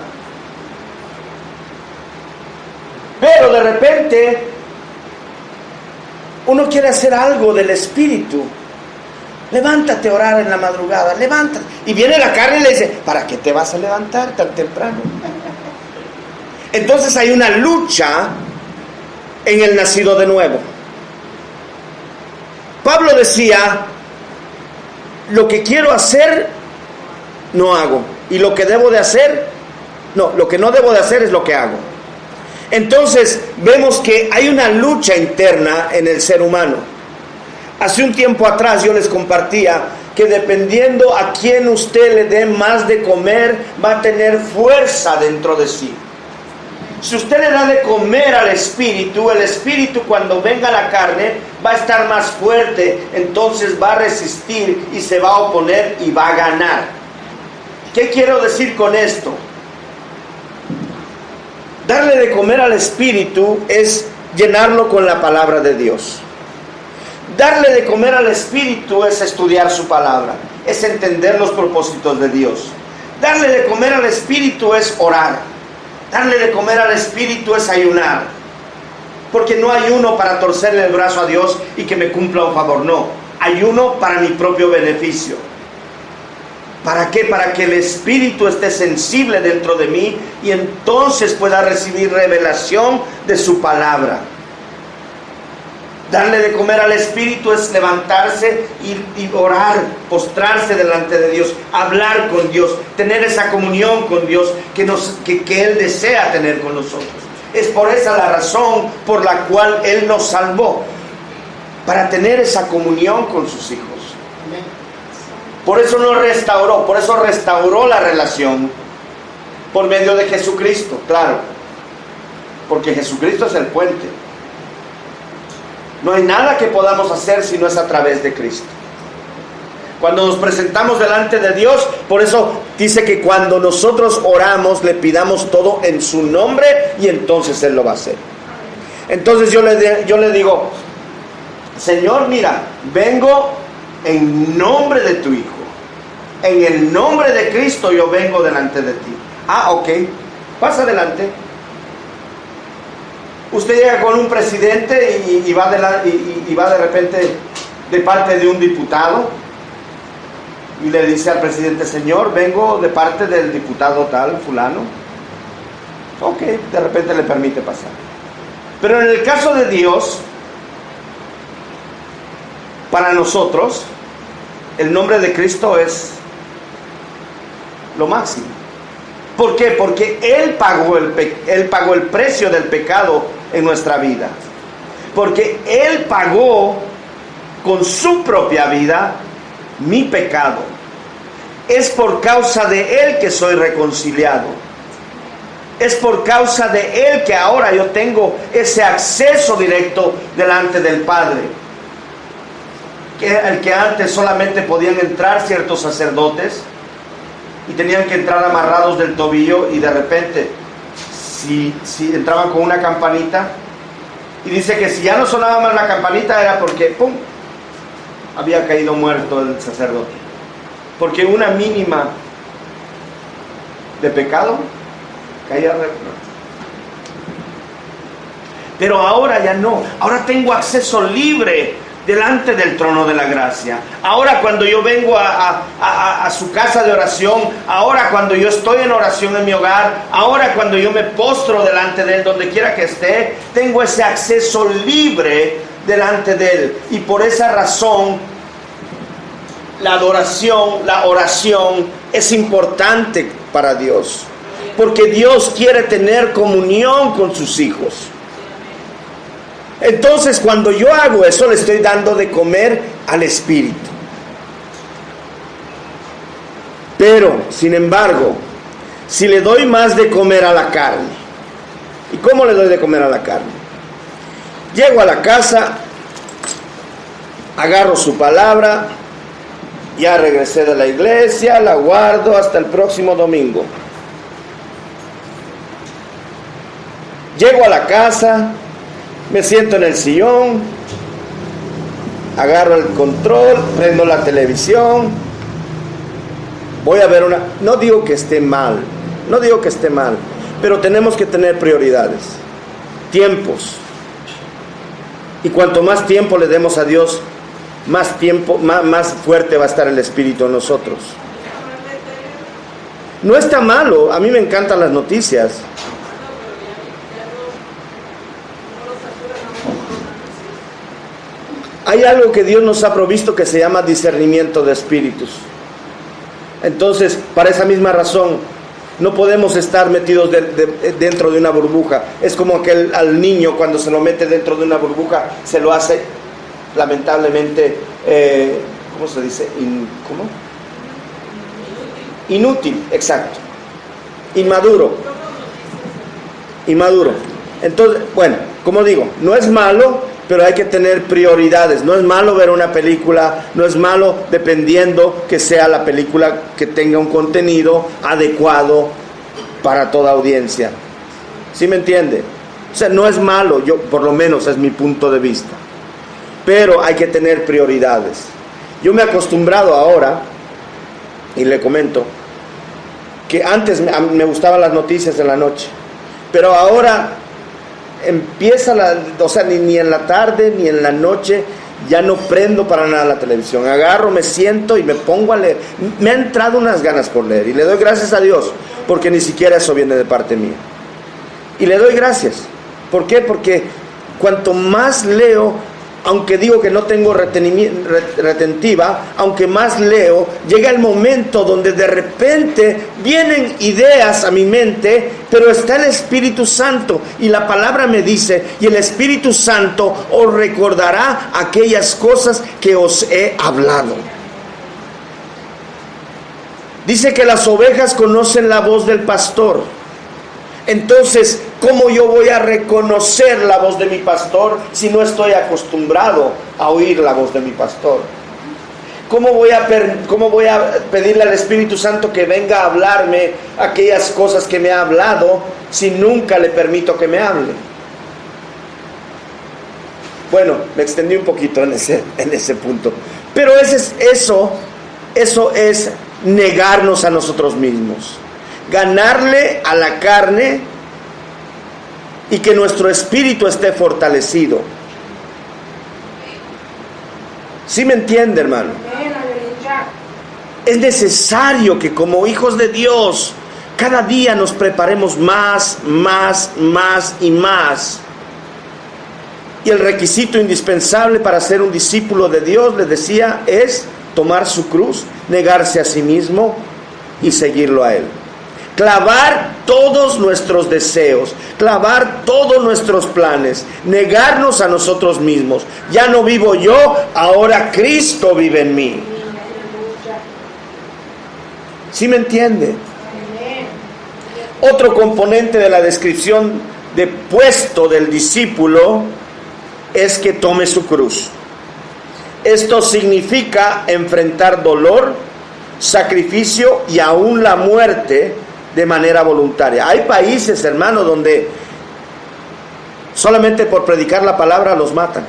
Pero de repente uno quiere hacer algo del espíritu. Levántate a orar en la madrugada, levántate. Y viene la carne y le dice, ¿para qué te vas a levantar tan temprano? Entonces hay una lucha en el nacido de nuevo. Pablo decía, lo que quiero hacer, no hago. Y lo que debo de hacer, no, lo que no debo de hacer es lo que hago. Entonces vemos que hay una lucha interna en el ser humano. Hace un tiempo atrás yo les compartía que dependiendo a quién usted le dé más de comer, va a tener fuerza dentro de sí. Si usted le da de comer al espíritu, el espíritu cuando venga la carne va a estar más fuerte, entonces va a resistir y se va a oponer y va a ganar. ¿Qué quiero decir con esto? Darle de comer al espíritu es llenarlo con la palabra de Dios. Darle de comer al espíritu es estudiar su palabra, es entender los propósitos de Dios. Darle de comer al espíritu es orar. Darle de comer al espíritu es ayunar. Porque no ayuno para torcerle el brazo a Dios y que me cumpla un favor, no. Ayuno para mi propio beneficio. ¿Para qué? Para que el espíritu esté sensible dentro de mí y entonces pueda recibir revelación de su palabra. Darle de comer al espíritu es levantarse y orar, postrarse delante de Dios, hablar con Dios, tener esa comunión con Dios que Él desea tener con nosotros. Es por esa la razón por la cual Él nos salvó, para tener esa comunión con sus hijos. Por eso nos restauró, por eso restauró la relación por medio de Jesucristo, claro, porque Jesucristo es el puente. No hay nada que podamos hacer si no es a través de Cristo. Cuando nos presentamos delante de Dios, por eso dice que cuando nosotros oramos, le pidamos todo en su nombre y entonces Él lo va a hacer. Entonces yo le digo, Señor, mira, vengo en nombre de tu Hijo. En el nombre de Cristo yo vengo delante de ti. Ah, ok, pasa adelante. Usted llega con un presidente y va de repente de parte de un diputado y le dice al presidente, Señor, vengo de parte del diputado tal, fulano. Ok, de repente le permite pasar. Pero en el caso de Dios, para nosotros, el nombre de Cristo es lo máximo. ¿Por qué? Porque Él pagó el precio del pecado en nuestra vida. Porque Él pagó con su propia vida mi pecado. Es por causa de Él que soy reconciliado. Es por causa de Él que ahora yo tengo ese acceso directo delante del Padre. El que antes solamente podían entrar ciertos sacerdotes y tenían que entrar amarrados del tobillo, y de repente si entraban con una campanita, y dice que si ya no sonaba más la campanita era porque ¡pum!, había caído muerto el sacerdote, porque una mínima de pecado caía. Pero ahora ya no, ahora tengo acceso libre delante del trono de la gracia. Ahora cuando yo vengo a su casa de oración, ahora cuando yo estoy en oración en mi hogar, ahora cuando yo me postro delante de Él, donde quiera que esté, tengo ese acceso libre delante de Él. Y por esa razón, la adoración, la oración es importante para Dios, porque Dios quiere tener comunión con sus hijos. Entonces cuando yo hago eso, le estoy dando de comer al espíritu. Pero, sin embargo, si le doy más de comer a la carne, ¿y cómo le doy de comer a la carne? Llego a la casa, agarro su palabra, ya regresé de la iglesia, la guardo hasta el próximo domingo. Llego a la casa, me siento en el sillón, agarro el control, prendo la televisión, voy a ver una... No digo que esté mal, pero tenemos que tener prioridades, tiempos. Y cuanto más tiempo le demos a Dios, más fuerte va a estar el Espíritu en nosotros. No está malo, a mí me encantan las noticias. Hay algo que Dios nos ha provisto que se llama discernimiento de espíritus. Entonces, para esa misma razón, no podemos estar metidos dentro de una burbuja. Es como que al niño, cuando se lo mete dentro de una burbuja, se lo hace, lamentablemente, ¿cómo se dice? Inútil, exacto. Inmaduro. Entonces, bueno, como digo, no es malo, pero hay que tener prioridades. No es malo ver una película, no es malo dependiendo que sea la película que tenga un contenido adecuado para toda audiencia. ¿Sí me entiende? O sea, no es malo, yo por lo menos es mi punto de vista. Pero hay que tener prioridades. Yo me he acostumbrado ahora, y le comento, que antes me gustaban las noticias de la noche, pero ahora empieza ni en la tarde ni en la noche ya no prendo para nada la televisión. Agarro, me siento y me pongo a leer. Me ha entrado unas ganas por leer y le doy gracias a Dios, porque ni siquiera eso viene de parte mía. Y le doy gracias. ¿Por qué? Porque cuanto más leo, aunque digo que no tengo retentiva, aunque más leo, llega el momento donde de repente vienen ideas a mi mente, pero está el Espíritu Santo y la palabra me dice, y el Espíritu Santo os recordará aquellas cosas que os he hablado. Dice que las ovejas conocen la voz del pastor. Entonces, ¿cómo yo voy a reconocer la voz de mi pastor si no estoy acostumbrado a oír la voz de mi pastor? ¿Cómo voy a pedirle al Espíritu Santo que venga a hablarme aquellas cosas que me ha hablado si nunca le permito que me hable? Bueno, me extendí un poquito en ese punto. Pero eso es negarnos a nosotros mismos. Ganarle a la carne y que nuestro espíritu esté fortalecido. ¿Sí me entiende, hermano? Es necesario que como hijos de Dios cada día nos preparemos más y más. Y el requisito indispensable para ser un discípulo de Dios, les decía, es tomar su cruz, negarse a sí mismo y seguirlo a Él. Clavar todos nuestros deseos, clavar todos nuestros planes, negarnos a nosotros mismos. Ya no vivo yo, ahora Cristo vive en mí. ¿Sí me entiende? Otro componente de la descripción de puesto del discípulo es que tome su cruz. Esto significa enfrentar dolor, sacrificio y aún la muerte de manera voluntaria. Hay países, hermano, donde solamente por predicar la palabra los matan.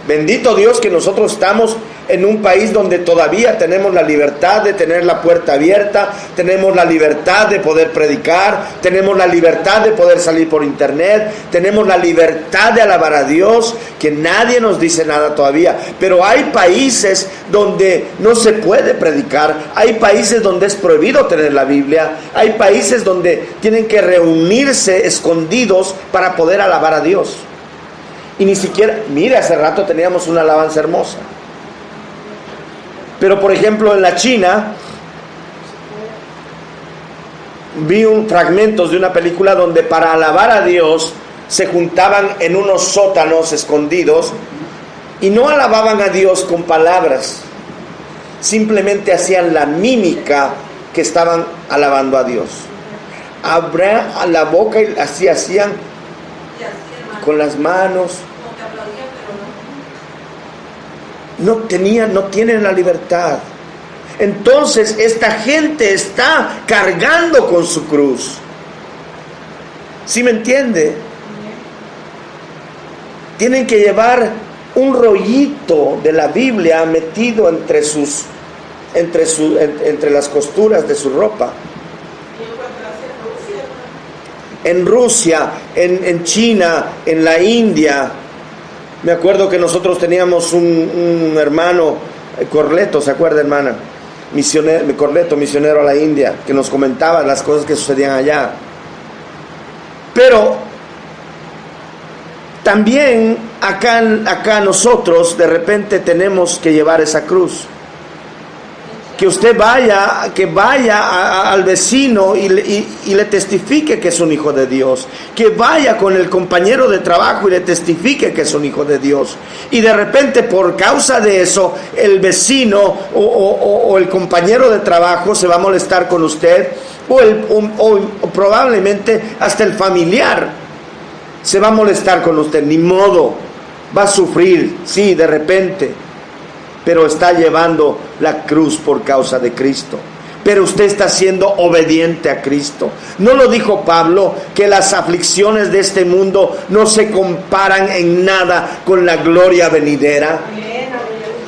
Bendito Dios que nosotros estamos en un país donde todavía tenemos la libertad de tener la puerta abierta, tenemos la libertad de poder predicar, tenemos la libertad de poder salir por internet, tenemos la libertad de alabar a Dios, que nadie nos dice nada todavía. Pero hay países donde no se puede predicar, hay países donde es prohibido tener la Biblia, hay países donde tienen que reunirse escondidos para poder alabar a Dios. Y ni siquiera, mire, hace rato teníamos una alabanza hermosa. Pero por ejemplo en la China, vi fragmentos de una película donde para alabar a Dios se juntaban en unos sótanos escondidos y no alababan a Dios con palabras, simplemente hacían la mímica que estaban alabando a Dios. Abrían a la boca y así hacían con las manos. No tienen la libertad. Entonces esta gente está cargando con su cruz. ¿Sí me entiende? Tienen que llevar un rollito de la Biblia metido entre las costuras de su ropa. En Rusia, en China, en la India. Me acuerdo que nosotros teníamos un hermano, Corleto, ¿se acuerda, hermana? Corleto, misionero a la India, que nos comentaba las cosas que sucedían allá. Pero también acá nosotros de repente tenemos que llevar esa cruz. Que usted vaya al vecino y le testifique que es un hijo de Dios. Que vaya con el compañero de trabajo y le testifique que es un hijo de Dios. Y de repente por causa de eso, el vecino o el compañero de trabajo se va a molestar con usted. O probablemente hasta el familiar se va a molestar con usted. Ni modo, va a sufrir, sí, de repente. Pero está llevando la cruz por causa de Cristo. Pero usted está siendo obediente a Cristo. ¿No lo dijo Pablo que las aflicciones de este mundo no se comparan en nada con la gloria venidera?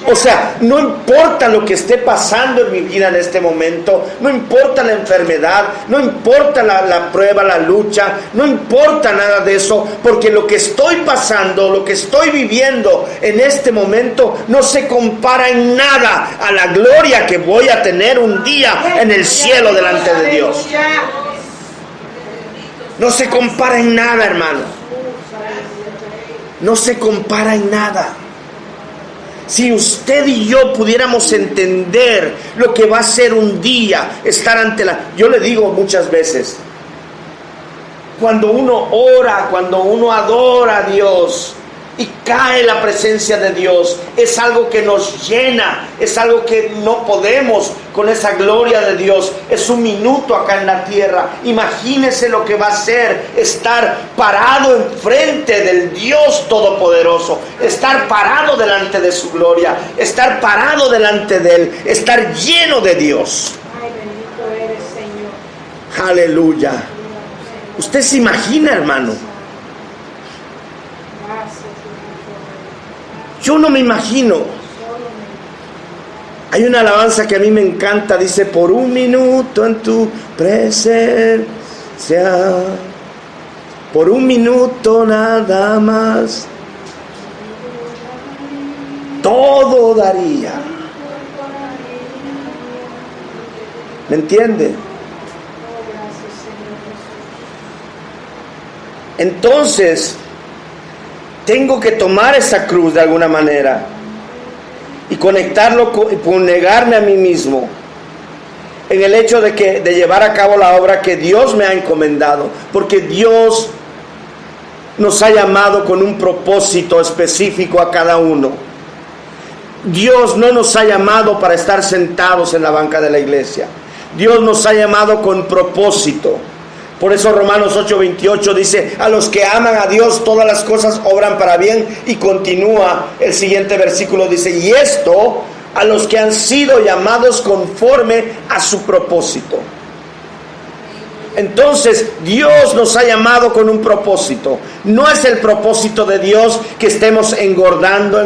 O sea, no importa lo que esté pasando en mi vida en este momento, no importa la enfermedad, no importa la prueba, la lucha, no importa nada de eso, porque lo que estoy pasando, lo que estoy viviendo en este momento, no se compara en nada a la gloria que voy a tener un día en el cielo delante de Dios. No se compara en nada, hermano. No se compara en nada. Si usted y yo pudiéramos entender lo que va a ser un día estar ante Yo le digo muchas veces, cuando uno ora, cuando uno adora a Dios y cae la presencia de Dios, es algo que nos llena, es algo que no podemos con esa gloria de Dios. Es un minuto acá en la tierra. Imagínese lo que va a ser estar parado enfrente del Dios Todopoderoso, estar parado delante de su gloria, estar parado delante de Él, estar lleno de Dios. Ay, bendito eres, Señor. Aleluya. ¿Usted se imagina, hermano? Yo no me imagino. Hay una alabanza que a mí me encanta, dice: por un minuto en tu presencia, por un minuto nada más, todo daría. ¿Me entiende? Entonces tengo que tomar esa cruz de alguna manera y conectarlo con negarme a mí mismo en el hecho de llevar a cabo la obra que Dios me ha encomendado, porque Dios nos ha llamado con un propósito específico a cada uno. Dios no nos ha llamado para estar sentados en la banca de la iglesia. Dios nos ha llamado con propósito. Por eso Romanos 8:28 dice: a los que aman a Dios todas las cosas obran para bien. Y continúa el siguiente versículo, dice: y esto a los que han sido llamados conforme a su propósito. Entonces Dios nos ha llamado con un propósito. No es el propósito de Dios que estemos engordando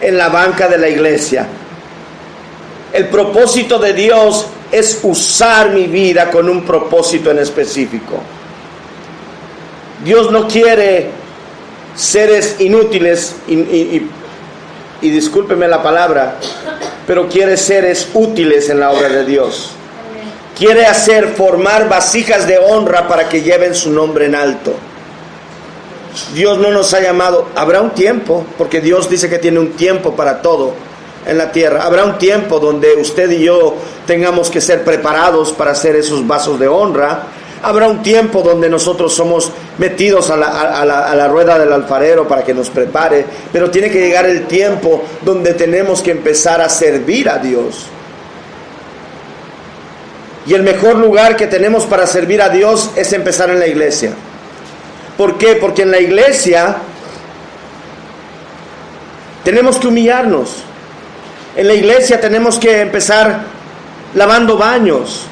en la banca de la iglesia. El propósito de Dios es usar mi vida con un propósito en específico. Dios no quiere seres inútiles y discúlpeme la palabra, pero quiere seres útiles en la obra de Dios. Quiere formar vasijas de honra para que lleven su nombre en alto. Dios no nos ha llamado. Habrá un tiempo, porque Dios dice que tiene un tiempo para todo en la tierra. Habrá un tiempo donde usted y yo tengamos que ser preparados para hacer esos vasos de honra. Habrá un tiempo donde nosotros somos metidos a la rueda del alfarero para que nos prepare. Pero tiene que llegar el tiempo donde tenemos que empezar a servir a Dios. Y el mejor lugar que tenemos para servir a Dios es empezar en la iglesia. ¿Por qué? Porque en la iglesia tenemos que humillarnos. En la iglesia tenemos que empezar lavando baños,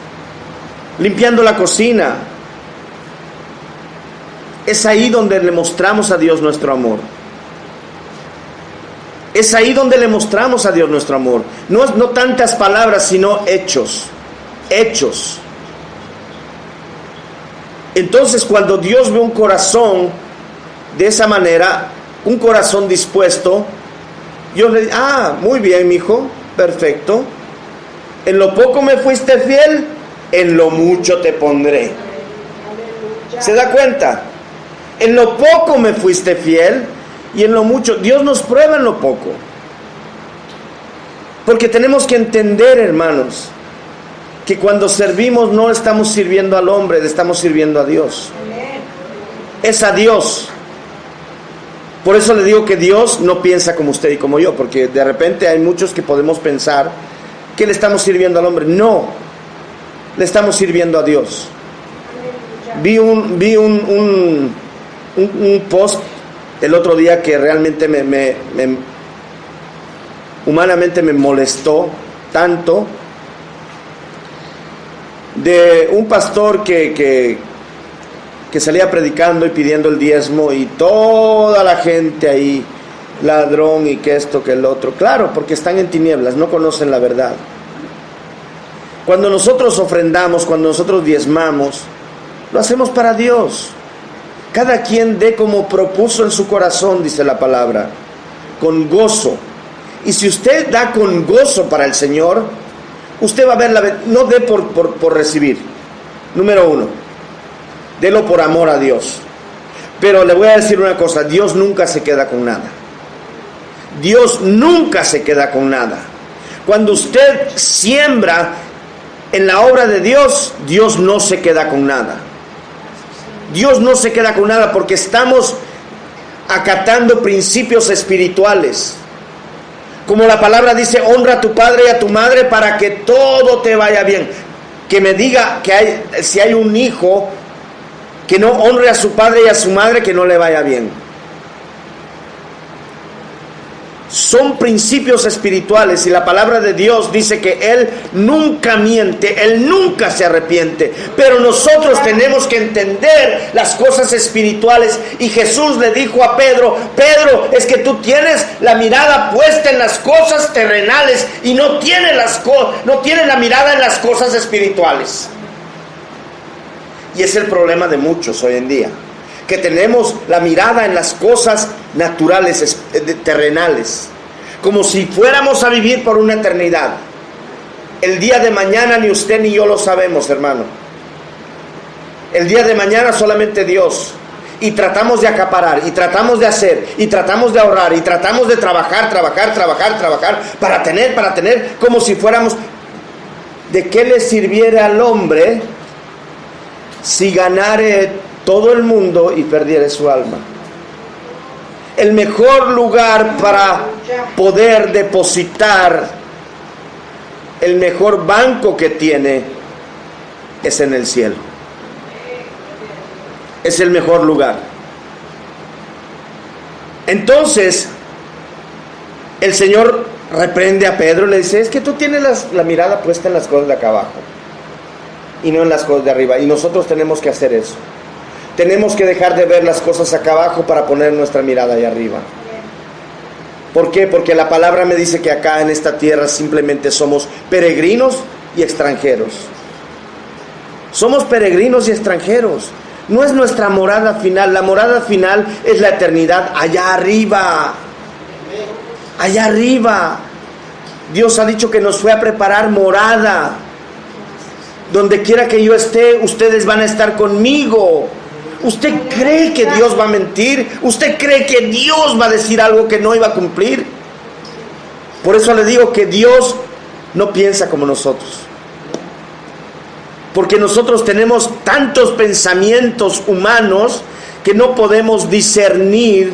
limpiando la cocina. Es ahí donde le mostramos a Dios nuestro amor. Es ahí donde le mostramos a Dios nuestro amor. No tantas palabras, sino hechos. Hechos. Entonces, cuando Dios ve un corazón de esa manera, un corazón dispuesto, Dios le dice: muy bien, mijo, perfecto. En lo poco me fuiste fiel, en lo mucho te pondré. ¿Se da cuenta? En lo poco me fuiste fiel y en lo mucho. Dios nos prueba en lo poco. Porque tenemos que entender, hermanos, que cuando servimos no estamos sirviendo al hombre, estamos sirviendo a Dios. Es a Dios. Por eso le digo que Dios no piensa como usted y como yo, porque de repente hay muchos que podemos pensar que le estamos sirviendo al hombre. No, le estamos sirviendo a Dios. Vi un post el otro día que realmente humanamente me molestó tanto, de un pastor que salía predicando y pidiendo el diezmo, y toda la gente ahí, ladrón y que esto, que el otro. Claro, porque están en tinieblas, no conocen la verdad. Cuando nosotros ofrendamos, cuando nosotros diezmamos, lo hacemos para Dios. Cada quien dé como propuso en su corazón, dice la palabra, con gozo. Y si usted da con gozo para el Señor, usted va a ver no dé por recibir. Número uno, délo por amor a Dios. Pero le voy a decir una cosa: Dios nunca se queda con nada. Dios nunca se queda con nada. Cuando usted siembra en la obra de Dios, Dios no se queda con nada. Dios no se queda con nada, porque estamos acatando principios espirituales. Como la palabra dice: honra a tu padre y a tu madre para que todo te vaya bien. Que me diga que si hay un hijo que no honre a su padre y a su madre, que no le vaya bien. Son principios espirituales, y la palabra de Dios dice que Él nunca miente, Él nunca se arrepiente. Pero nosotros tenemos que entender las cosas espirituales. Y Jesús le dijo a Pedro: Pedro, es que tú tienes la mirada puesta en las cosas terrenales y no tienes la mirada en las cosas espirituales. Y es el problema de muchos hoy en día, que tenemos la mirada en las cosas naturales, terrenales, como si fuéramos a vivir por una eternidad. El día de mañana ni usted ni yo lo sabemos, hermano. El día de mañana solamente Dios. Y tratamos de acaparar, y tratamos de hacer, y tratamos de ahorrar, y tratamos de trabajar para tener, como si fuéramos. ¿De qué le sirviera al hombre si ganare todo el mundo y perdiere su alma? El mejor lugar para poder depositar, el mejor banco que tiene, es en el cielo. Es el mejor lugar. Entonces el Señor reprende a Pedro y le dice: es que tú tienes la mirada puesta en las cosas de acá abajo y no en las cosas de arriba. Y nosotros tenemos que hacer eso. Tenemos que dejar de ver las cosas acá abajo para poner nuestra mirada allá arriba. ¿Por qué? Porque la palabra me dice que acá en esta tierra simplemente somos peregrinos y extranjeros. Somos peregrinos y extranjeros. No es nuestra morada final. La morada final es la eternidad allá arriba. Allá arriba. Dios ha dicho que nos fue a preparar morada. Donde quiera que yo esté, ustedes van a estar conmigo. ¿Usted cree que Dios va a mentir? ¿Usted cree que Dios va a decir algo que no iba a cumplir? Por eso le digo que Dios no piensa como nosotros. Porque nosotros tenemos tantos pensamientos humanos que no podemos discernir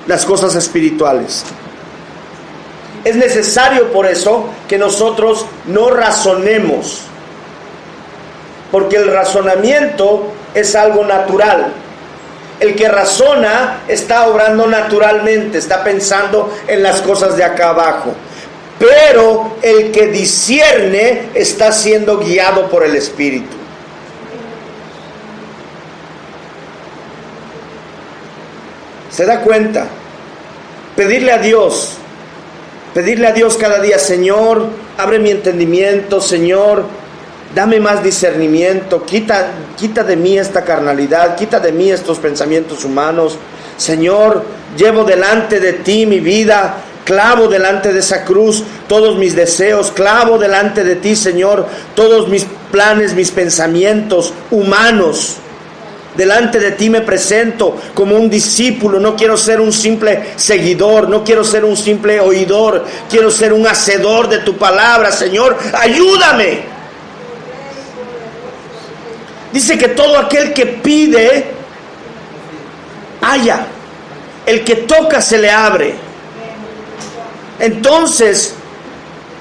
las cosas espirituales. Es necesario por eso que nosotros no razonemos, porque el razonamiento es algo natural. El que razona está obrando naturalmente, está pensando en las cosas de acá abajo. Pero el que discierne está siendo guiado por el Espíritu. ¿Se da cuenta? Pedirle a Dios cada día: Señor, abre mi entendimiento, Señor, dame más discernimiento, quita de mí esta carnalidad, quita de mí estos pensamientos humanos. Señor, llevo delante de ti mi vida, clavo delante de esa cruz todos mis deseos, clavo delante de ti, Señor, todos mis planes, mis pensamientos humanos. Delante de ti me presento como un discípulo. No quiero ser un simple seguidor, no quiero ser un simple oidor, quiero ser un hacedor de tu palabra. Señor, ayúdame. Dice que todo aquel que pide, halla. El que toca se le abre. Entonces,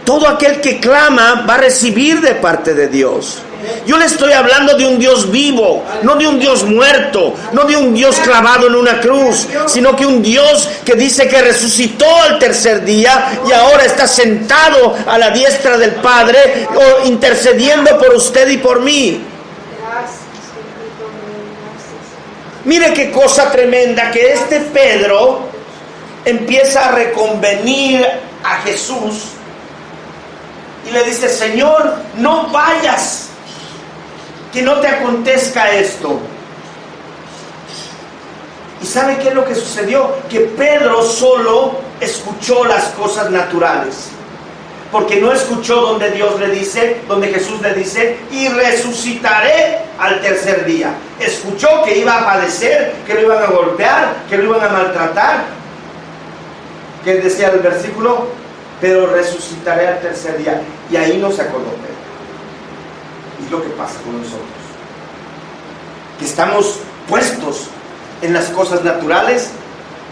todo aquel que clama va a recibir de parte de Dios. Yo le estoy hablando de un Dios vivo, no de un Dios muerto, no de un Dios clavado en una cruz, sino que un Dios que dice que resucitó al tercer día y ahora está sentado a la diestra del Padre, intercediendo por usted y por mí. Mire qué cosa tremenda, que este Pedro empieza a reconvenir a Jesús y le dice: Señor, no vayas, que no te acontezca esto. ¿Y sabe qué es lo que sucedió? Que Pedro solo escuchó las cosas naturales, porque no escuchó donde Dios le dice, donde Jesús le dice: y resucitaré al tercer día. Escuchó que iba a padecer, que lo iban a golpear, que lo iban a maltratar. ¿Qué decía el versículo? Pero resucitaré al tercer día. Y ahí no se acordó Pedro. Y es lo que pasa con nosotros, que estamos puestos en las cosas naturales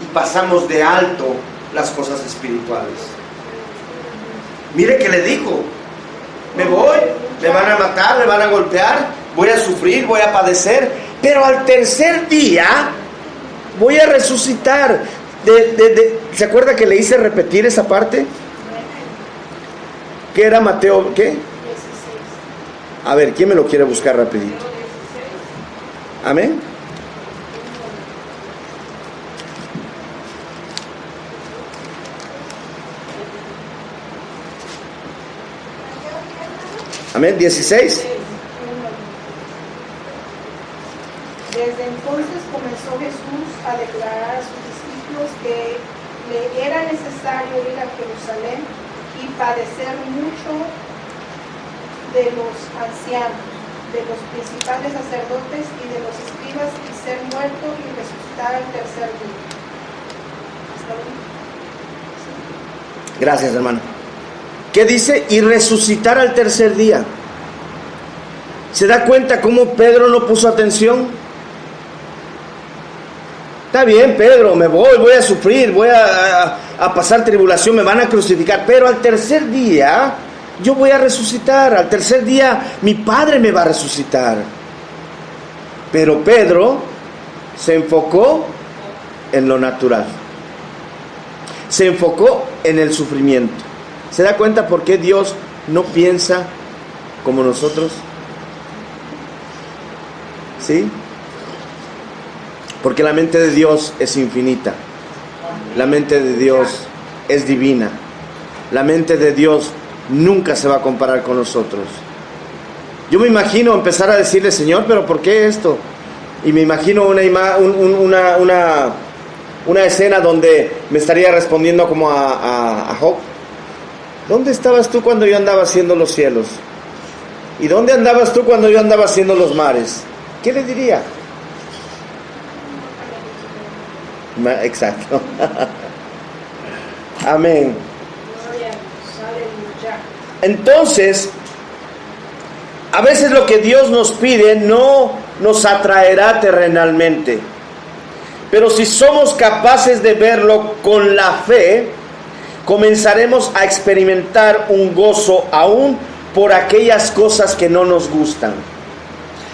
y pasamos de alto las cosas espirituales. Mire que le dijo: me voy, me van a matar, me van a golpear, voy a sufrir, voy a padecer, pero al tercer día voy a resucitar. ¿Se acuerda que le hice repetir esa parte? ¿Qué era Mateo? ¿Qué? A ver, ¿quién me lo quiere buscar rapidito? Amén. Amén, 16. Desde entonces comenzó Jesús a declarar a sus discípulos que le era necesario ir a Jerusalén y padecer mucho de los ancianos, de los principales sacerdotes y de los escribas, y ser muerto y resucitar al tercer día. ¿Hasta ahí? ¿Sí? Gracias, hermano. ¿Qué dice? Y resucitar al tercer día. ¿Se da cuenta cómo Pedro no puso atención? Está bien, Pedro, me voy a sufrir, voy a pasar tribulación, me van a crucificar, pero al tercer día yo voy a resucitar, al tercer día mi Padre me va a resucitar. Pero Pedro se enfocó en lo natural, se enfocó en el sufrimiento. ¿Se da cuenta por qué Dios no piensa como nosotros? ¿Sí? Porque la mente de Dios es infinita, la mente de Dios es divina, la mente de Dios nunca se va a comparar con nosotros. Yo me imagino empezar a decirle: Señor, ¿pero por qué esto? Y me imagino una escena donde me estaría respondiendo como a Job: ¿dónde estabas tú cuando yo andaba haciendo los cielos? ¿Y dónde andabas tú cuando yo andaba haciendo los mares? ¿Qué le diría? Exacto. Amén. Entonces, a veces lo que Dios nos pide no nos atraerá terrenalmente, pero si somos capaces de verlo con la fe, comenzaremos a experimentar un gozo aún por aquellas cosas que no nos gustan.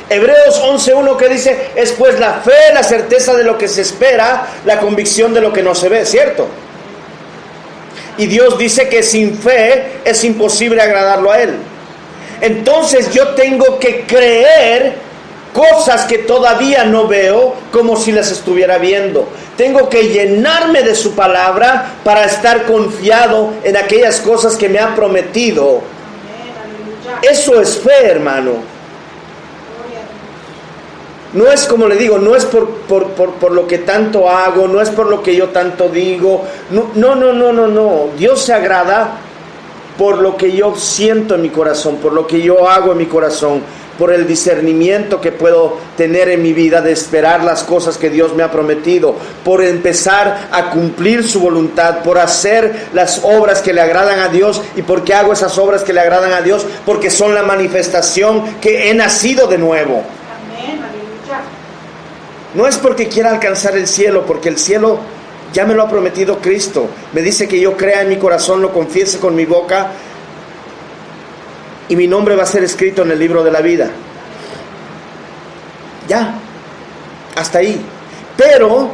Hebreos 11:1 que dice, es pues la fe, la certeza de lo que se espera, la convicción de lo que no se ve, ¿cierto? Y Dios dice que sin fe es imposible agradarlo a Él. Entonces yo tengo que creer cosas que todavía no veo como si las estuviera viendo. Tengo que llenarme de su palabra para estar confiado en aquellas cosas que me ha prometido. Eso es fe, hermano. No es como le digo, no es por lo que tanto hago, no es por lo que yo tanto digo. No. Dios se agrada por lo que yo siento en mi corazón, por lo que yo hago en mi corazón, por el discernimiento que puedo tener en mi vida de esperar las cosas que Dios me ha prometido, por empezar a cumplir su voluntad, por hacer las obras que le agradan a Dios. ¿Y por qué hago esas obras que le agradan a Dios? Porque son la manifestación que he nacido de nuevo. No es porque quiera alcanzar el cielo, porque el cielo ya me lo ha prometido Cristo. Me dice que yo crea en mi corazón, lo confiese con mi boca y mi nombre va a ser escrito en el libro de la vida. Ya, hasta ahí. Pero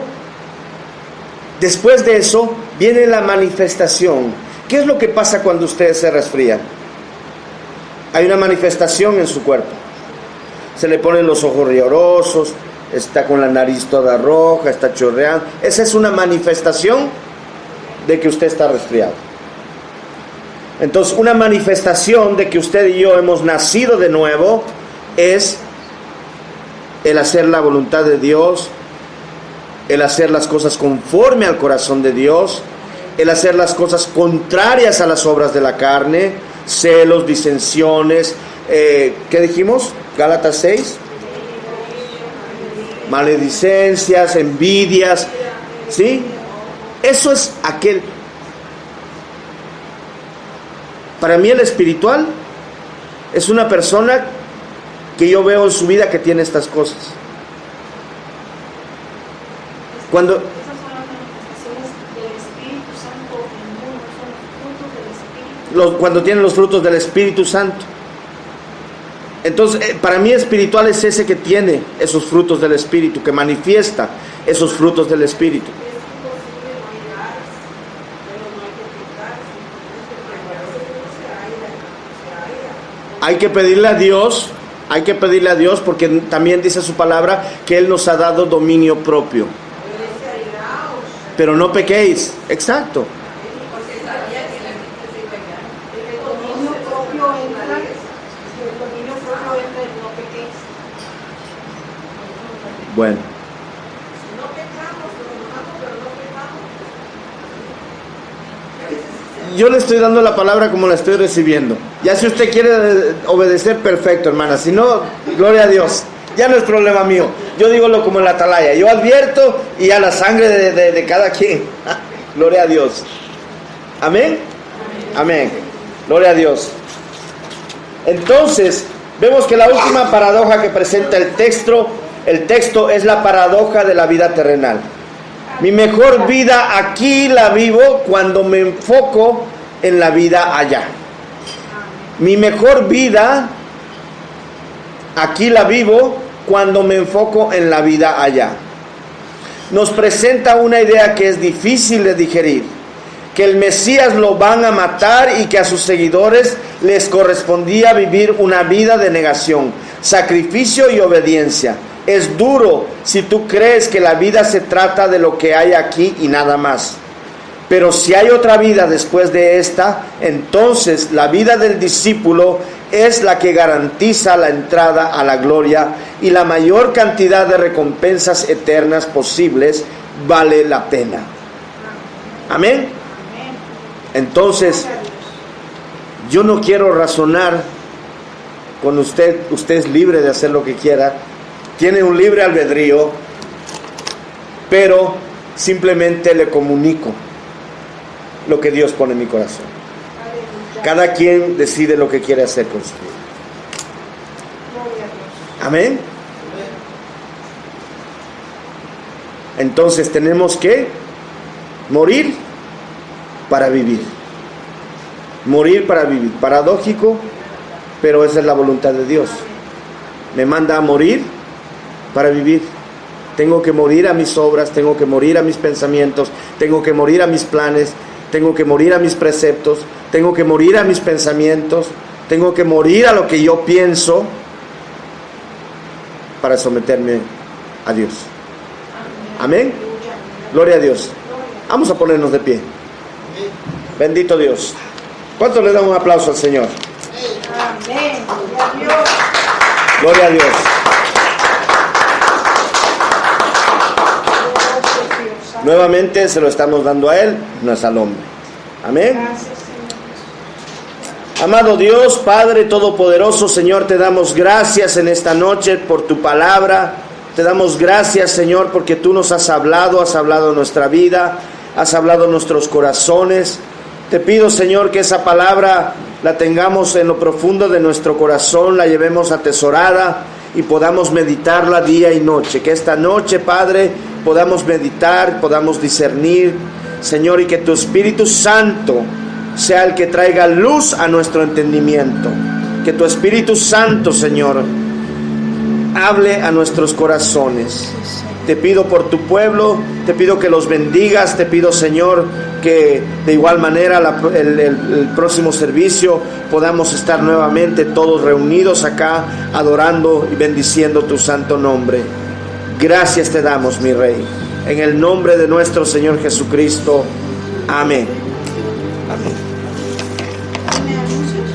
después de eso viene la manifestación. ¿Qué es lo que pasa cuando ustedes se resfrían? Hay una manifestación en su cuerpo. Se le ponen los ojos llorosos, está con la nariz toda roja, está chorreando. Esa es una manifestación de que usted está resfriado. Entonces, una manifestación de que usted y yo hemos nacido de nuevo es el hacer la voluntad de Dios, el hacer las cosas conforme al corazón de Dios, el hacer las cosas contrarias a las obras de la carne, celos, disensiones, ¿qué dijimos? Gálatas 6. Maledicencias, envidias, ¿sí? Eso es aquel. Para mí el espiritual es una persona que yo veo en su vida que tiene estas cosas. Cuando Esas son las manifestaciones del Espíritu Santo en uno, son los frutos del Espíritu. cuando tienen los frutos del Espíritu Santo. Entonces, para mí espiritual es ese que tiene esos frutos del Espíritu, que manifiesta esos frutos del Espíritu. Hay que pedirle a Dios, porque también dice su palabra que Él nos ha dado dominio propio. Pero no pequéis, exacto. Bueno. Yo le estoy dando la palabra como la estoy recibiendo. Ya si usted quiere obedecer, perfecto, hermana. Si no, gloria a Dios. Ya no es problema mío. Yo digo lo como en la atalaya. Yo advierto y a la sangre de cada quien. Gloria a Dios. Amén. Amén. Gloria a Dios. Entonces, vemos que la última paradoja que presenta el texto es la paradoja de la vida terrenal. Mi mejor vida aquí la vivo cuando me enfoco en la vida allá. Mi mejor vida aquí la vivo cuando me enfoco en la vida allá. Nos presenta una idea que es difícil de digerir, que el Mesías lo van a matar y que a sus seguidores les correspondía vivir una vida de negación, sacrificio y obediencia. Es duro si tú crees que la vida se trata de lo que hay aquí y nada más. Pero si hay otra vida después de esta, entonces la vida del discípulo es la que garantiza la entrada a la gloria y la mayor cantidad de recompensas eternas posibles vale la pena. Amén. Entonces, yo no quiero razonar con usted. Usted es libre de hacer lo que quiera. Tiene un libre albedrío, pero simplemente le comunico lo que Dios pone en mi corazón. Cada quien decide lo que quiere hacer con su vida. Amén. Entonces tenemos que morir para vivir. Morir para vivir. Paradójico, pero esa es la voluntad de Dios. Me manda a morir para vivir. Tengo que morir a mis obras, tengo que morir a mis pensamientos, tengo que morir a mis planes, tengo que morir a mis preceptos, tengo que morir a mis pensamientos, tengo que morir a lo que yo pienso para someterme a Dios. Amén. Gloria a Dios. Vamos a ponernos de pie. Bendito Dios. ¿Cuántos le dan un aplauso al Señor? Amén. Gloria a Dios. Gloria a Dios. Nuevamente se lo estamos dando a Él, no es al hombre. Amén. Gracias, Señor. Amado Dios, Padre Todopoderoso, Señor, te damos gracias en esta noche por tu palabra. Te damos gracias, Señor, porque tú nos has hablado en nuestra vida, has hablado en nuestros corazones. Te pido, Señor, que esa palabra la tengamos en lo profundo de nuestro corazón, la llevemos atesorada y podamos meditarla día y noche. Que esta noche, Padre, podamos meditar, podamos discernir, Señor, y que tu Espíritu Santo sea el que traiga luz a nuestro entendimiento. Que tu Espíritu Santo, Señor, hable a nuestros corazones. Te pido por tu pueblo, te pido que los bendigas, te pido, Señor, que de igual manera el próximo servicio podamos estar nuevamente todos reunidos acá, adorando y bendiciendo tu santo nombre. Gracias te damos, mi Rey, en el nombre de nuestro Señor Jesucristo. Amén. Amén. ¿Tiene anuncios?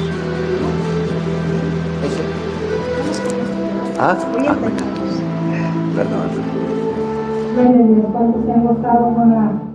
Perdón. Gloria a Dios, ¿cuántos se han gozado con la